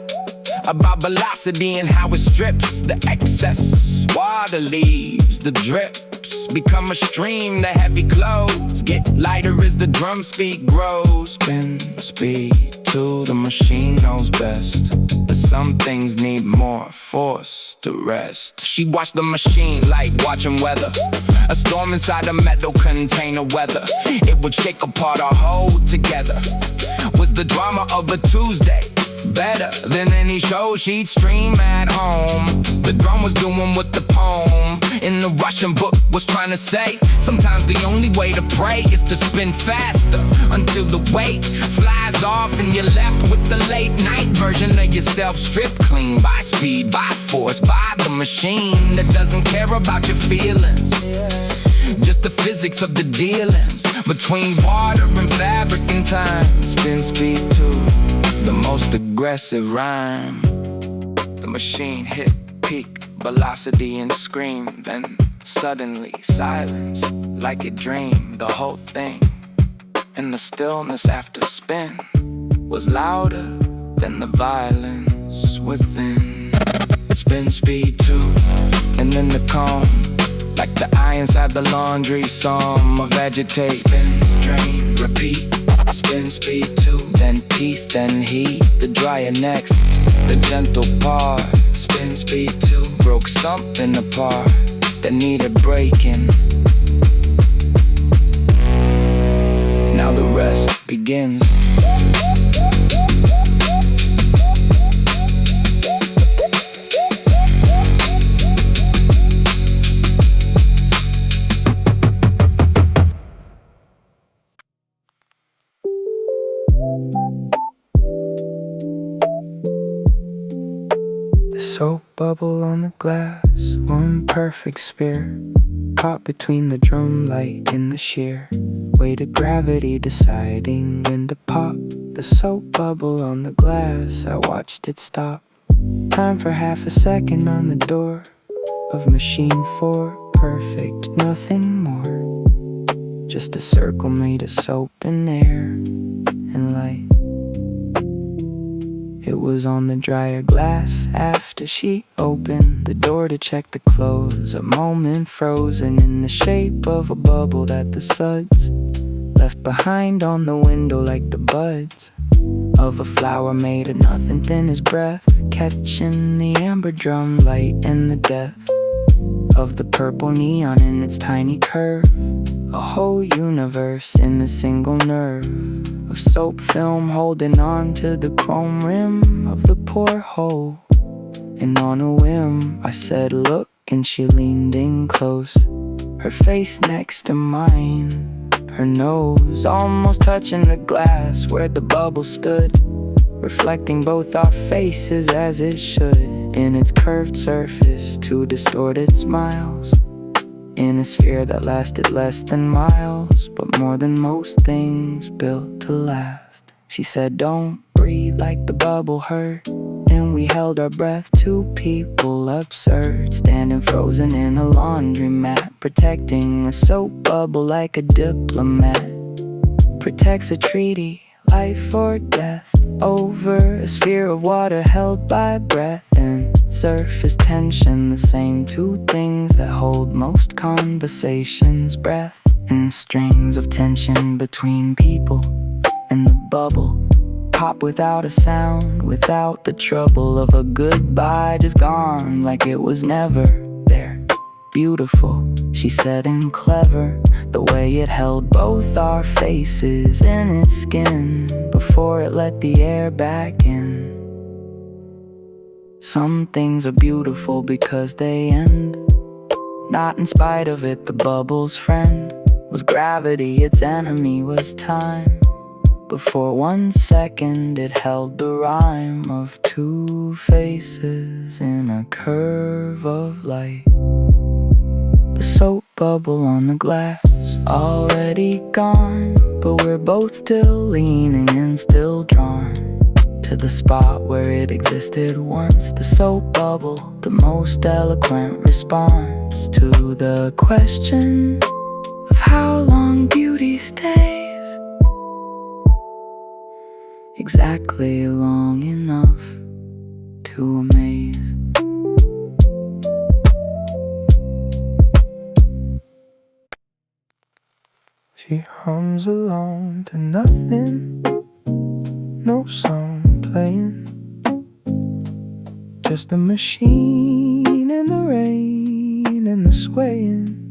S1: about velocity and how it strips the excess. Water leaves the drips, become a stream. The heavy clothes get lighter as the drum speed grows. Spin, speed, two, the machine knows best. But some things need more force to rest. She watched the machine like watching weather. A storm inside a metal container weather. It would shake apart or hold together. Was the drama of a Tuesday better than any show she'd stream at home? The drum was doing what the poem in the Russian book was trying to say. Sometimes the only way to pray is to spin faster until the weight flies off and you're left with the late night version of yourself, stripped clean by speed, by force, by the machine that doesn't care about your feelings. Just the physics of the dealings between water and fabric and time. Spin, speed, two, the most aggressive rhyme. The machine hit peak velocity and screamed. Then suddenly silence, like it dreamed. The whole thing, and the stillness after spin, was louder than the violence within. Spin, speed, two, and then the calm, like the iron inside the laundry, some vegetate. Spin, drain, repeat. Spin, speed, 2. Then peace, then heat. The dryer next, the gentle part. Spin, speed, 2. Broke something apart that needed breaking. Now the rest begins. The soap bubble on the glass, one perfect sphere, caught between the drum light and the sheer weight of gravity, deciding when to pop. The soap bubble on the glass, I watched it stop. Time for half a second on the door of machine 4, perfect, nothing more. Just a circle made of soap and air and light. It was on the dryer glass after she opened the door to check the clothes. A moment frozen in the shape of a bubble that the suds left behind on the window, like the buds of a flower made of nothing, thin as breath, catching the amber drum light and the depth of the purple neon in its tiny curve. A whole universe in a single nerve of soap film holding on to the chrome rim of the porthole. And on a whim I said look, and she leaned in close, her face next to mine, her nose almost touching the glass where the bubble stood, reflecting both our faces as it should in its curved surface, two distorted smiles in a sphere that lasted less than miles, but more than most things built to last. She said don't breathe like the bubble hurt, and we held our breath, two people absurd, standing frozen in a laundromat, protecting a soap bubble like a diplomat protects a treaty, life or death, over a sphere of water held by breath and surface tension, the same two things that hold most conversations, breath and strings of tension between people and the bubble pop without a sound, without the trouble of a goodbye, just gone like it was never there. Beautiful, she said, and clever, the way it held both our faces in its skin before it let the air back in. Some things are beautiful because they end, not in spite of it. The bubble's friend was gravity, its enemy was time. But for 1 second it held the rhyme of two faces in a curve of light. The soap bubble on the glass, already gone, but we're both still leaning and still drawn to the spot where it existed once. The soap bubble, the most eloquent response to the question of how long beauty stays. Exactly long enough to amaze. She hums along to nothing, no song playing, just the machine and the rain and the swaying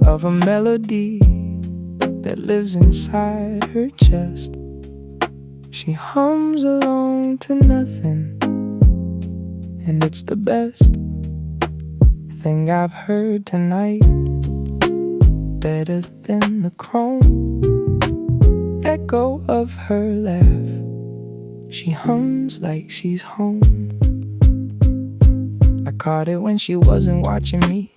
S1: of a melody that lives inside her chest. She hums along to nothing, and it's the best thing I've heard tonight, better than the chrome echo of her laugh. She hums like she's home. I caught it when she wasn't watching me,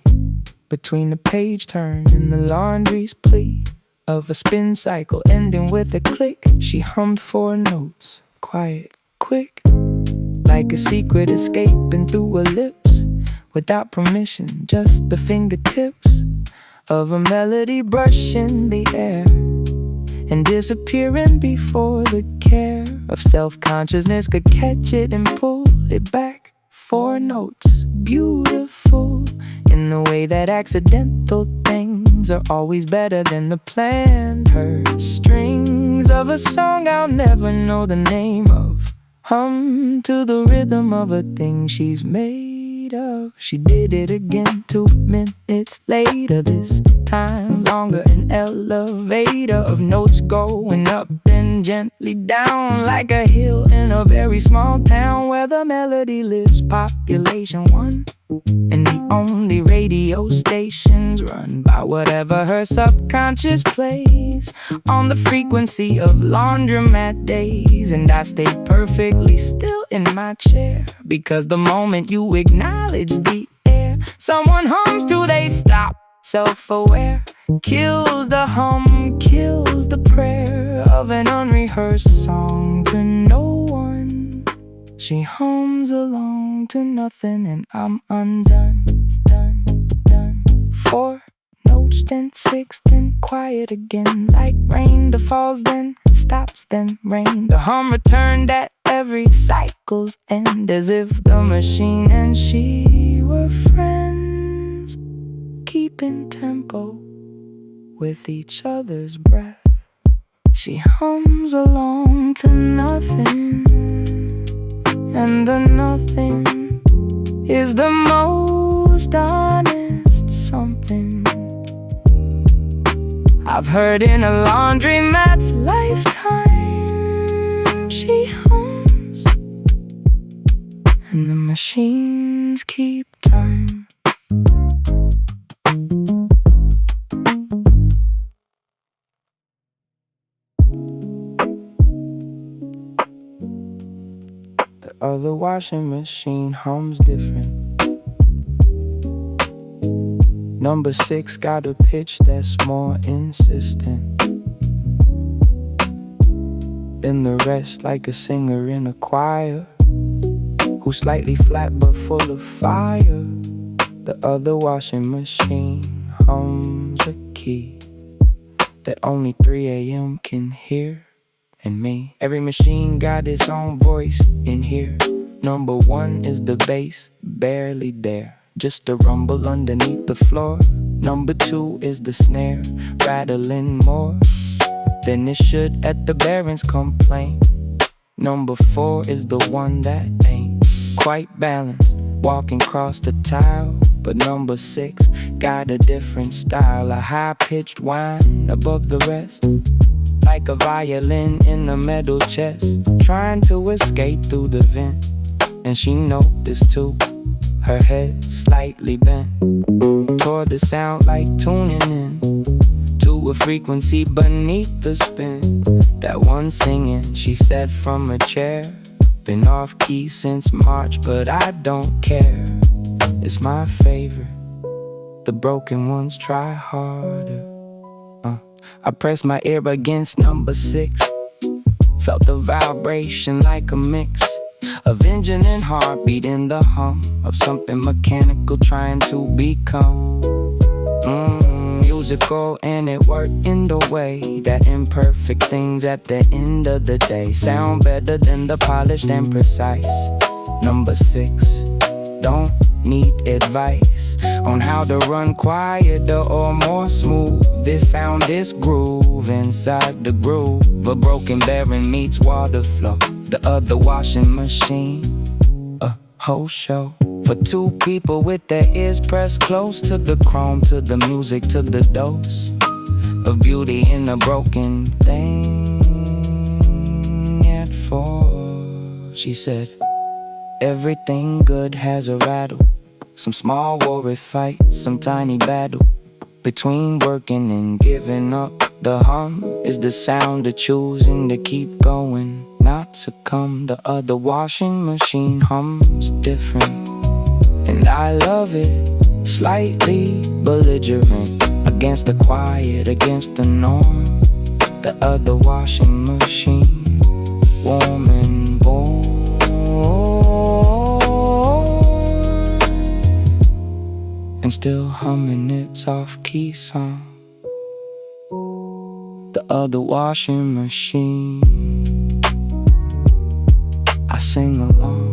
S1: between the page turn and the laundry's plea of a spin cycle ending with a click. She hummed 4 notes, quiet, quick, like a secret escaping through her lips, without permission, just the fingertips of a melody brushing the air and disappearing before the care of self-consciousness could catch it and pull it back. 4 notes, beautiful in
S2: in the way that accidental things are always better than the planned. Her strings of a song I'll never know the name of hum to the rhythm of a thing she's made of. She did it again 2 minutes later, this time longer. An elevator of notes going up then gently down, like a hill in a very small town where the melody lives. Population 1, and the only radio stations run by whatever her subconscious plays on the frequency of laundromat days. And I stay perfectly still in my chair, because the moment you acknowledge the air, someone hums till they stop. Self-aware kills the hum, kills the prayer of an unrehearsed song to no one. She hums along to nothing, and I'm undone, done. 4 notes, then 6, then quiet again, like rain that falls, then stops, then rain. The hum returned at every cycle's end, as if the machine and she were friends, keeping tempo with each other's breath. She hums along to nothing, and the nothing is the most honest something I've heard in a laundromat's lifetime. She hums, and the machines keep time.
S1: The other washing machine hums different. Number 6 got a pitch that's more insistent than the rest, like a singer in a choir who's slightly flat but full of fire. The other washing machine hums a key that only 3 a.m. can hear, and me. Every machine got its own voice in here. Number 1 is the bass, barely there, just a rumble underneath the floor. Number 2 is the snare, rattling more than it should at the Baron's complaint. Number 4 is the one that ain't quite balanced, walking across the tile. But number 6 got a different style, a high-pitched whine above the rest, like a violin in a metal chest, trying to escape through the vent. And she noticed too, her head slightly bent toward the sound, like tuning in to a frequency beneath the spin. That one singing, she said from a chair, been off key since March, but I don't care. It's my favorite. The broken ones try harder. I pressed my ear against number 6, felt the vibration like a mix of engine and heartbeat in the hum of something mechanical trying to become musical, and it worked in the way that imperfect things at the end of the day sound better than the polished and precise. Number 6 don't need advice on how to run quieter or more smooth. It found its groove inside the groove. A broken Baron meets water flow. The other washing machine, a whole show for 2 people with their ears pressed close to the chrome, to the music, to the dose of beauty in a broken thing. At 4, she said, everything good has a rattle, some small worry fight, some tiny battle between working and giving up. The hum is the sound of choosing to keep going, not succumb. The other washing machine hums different, and I love it, slightly belligerent, against the quiet, against the norm. The other washing machine, warm and born, and still humming its off-key song. The other washing machine, I sing along.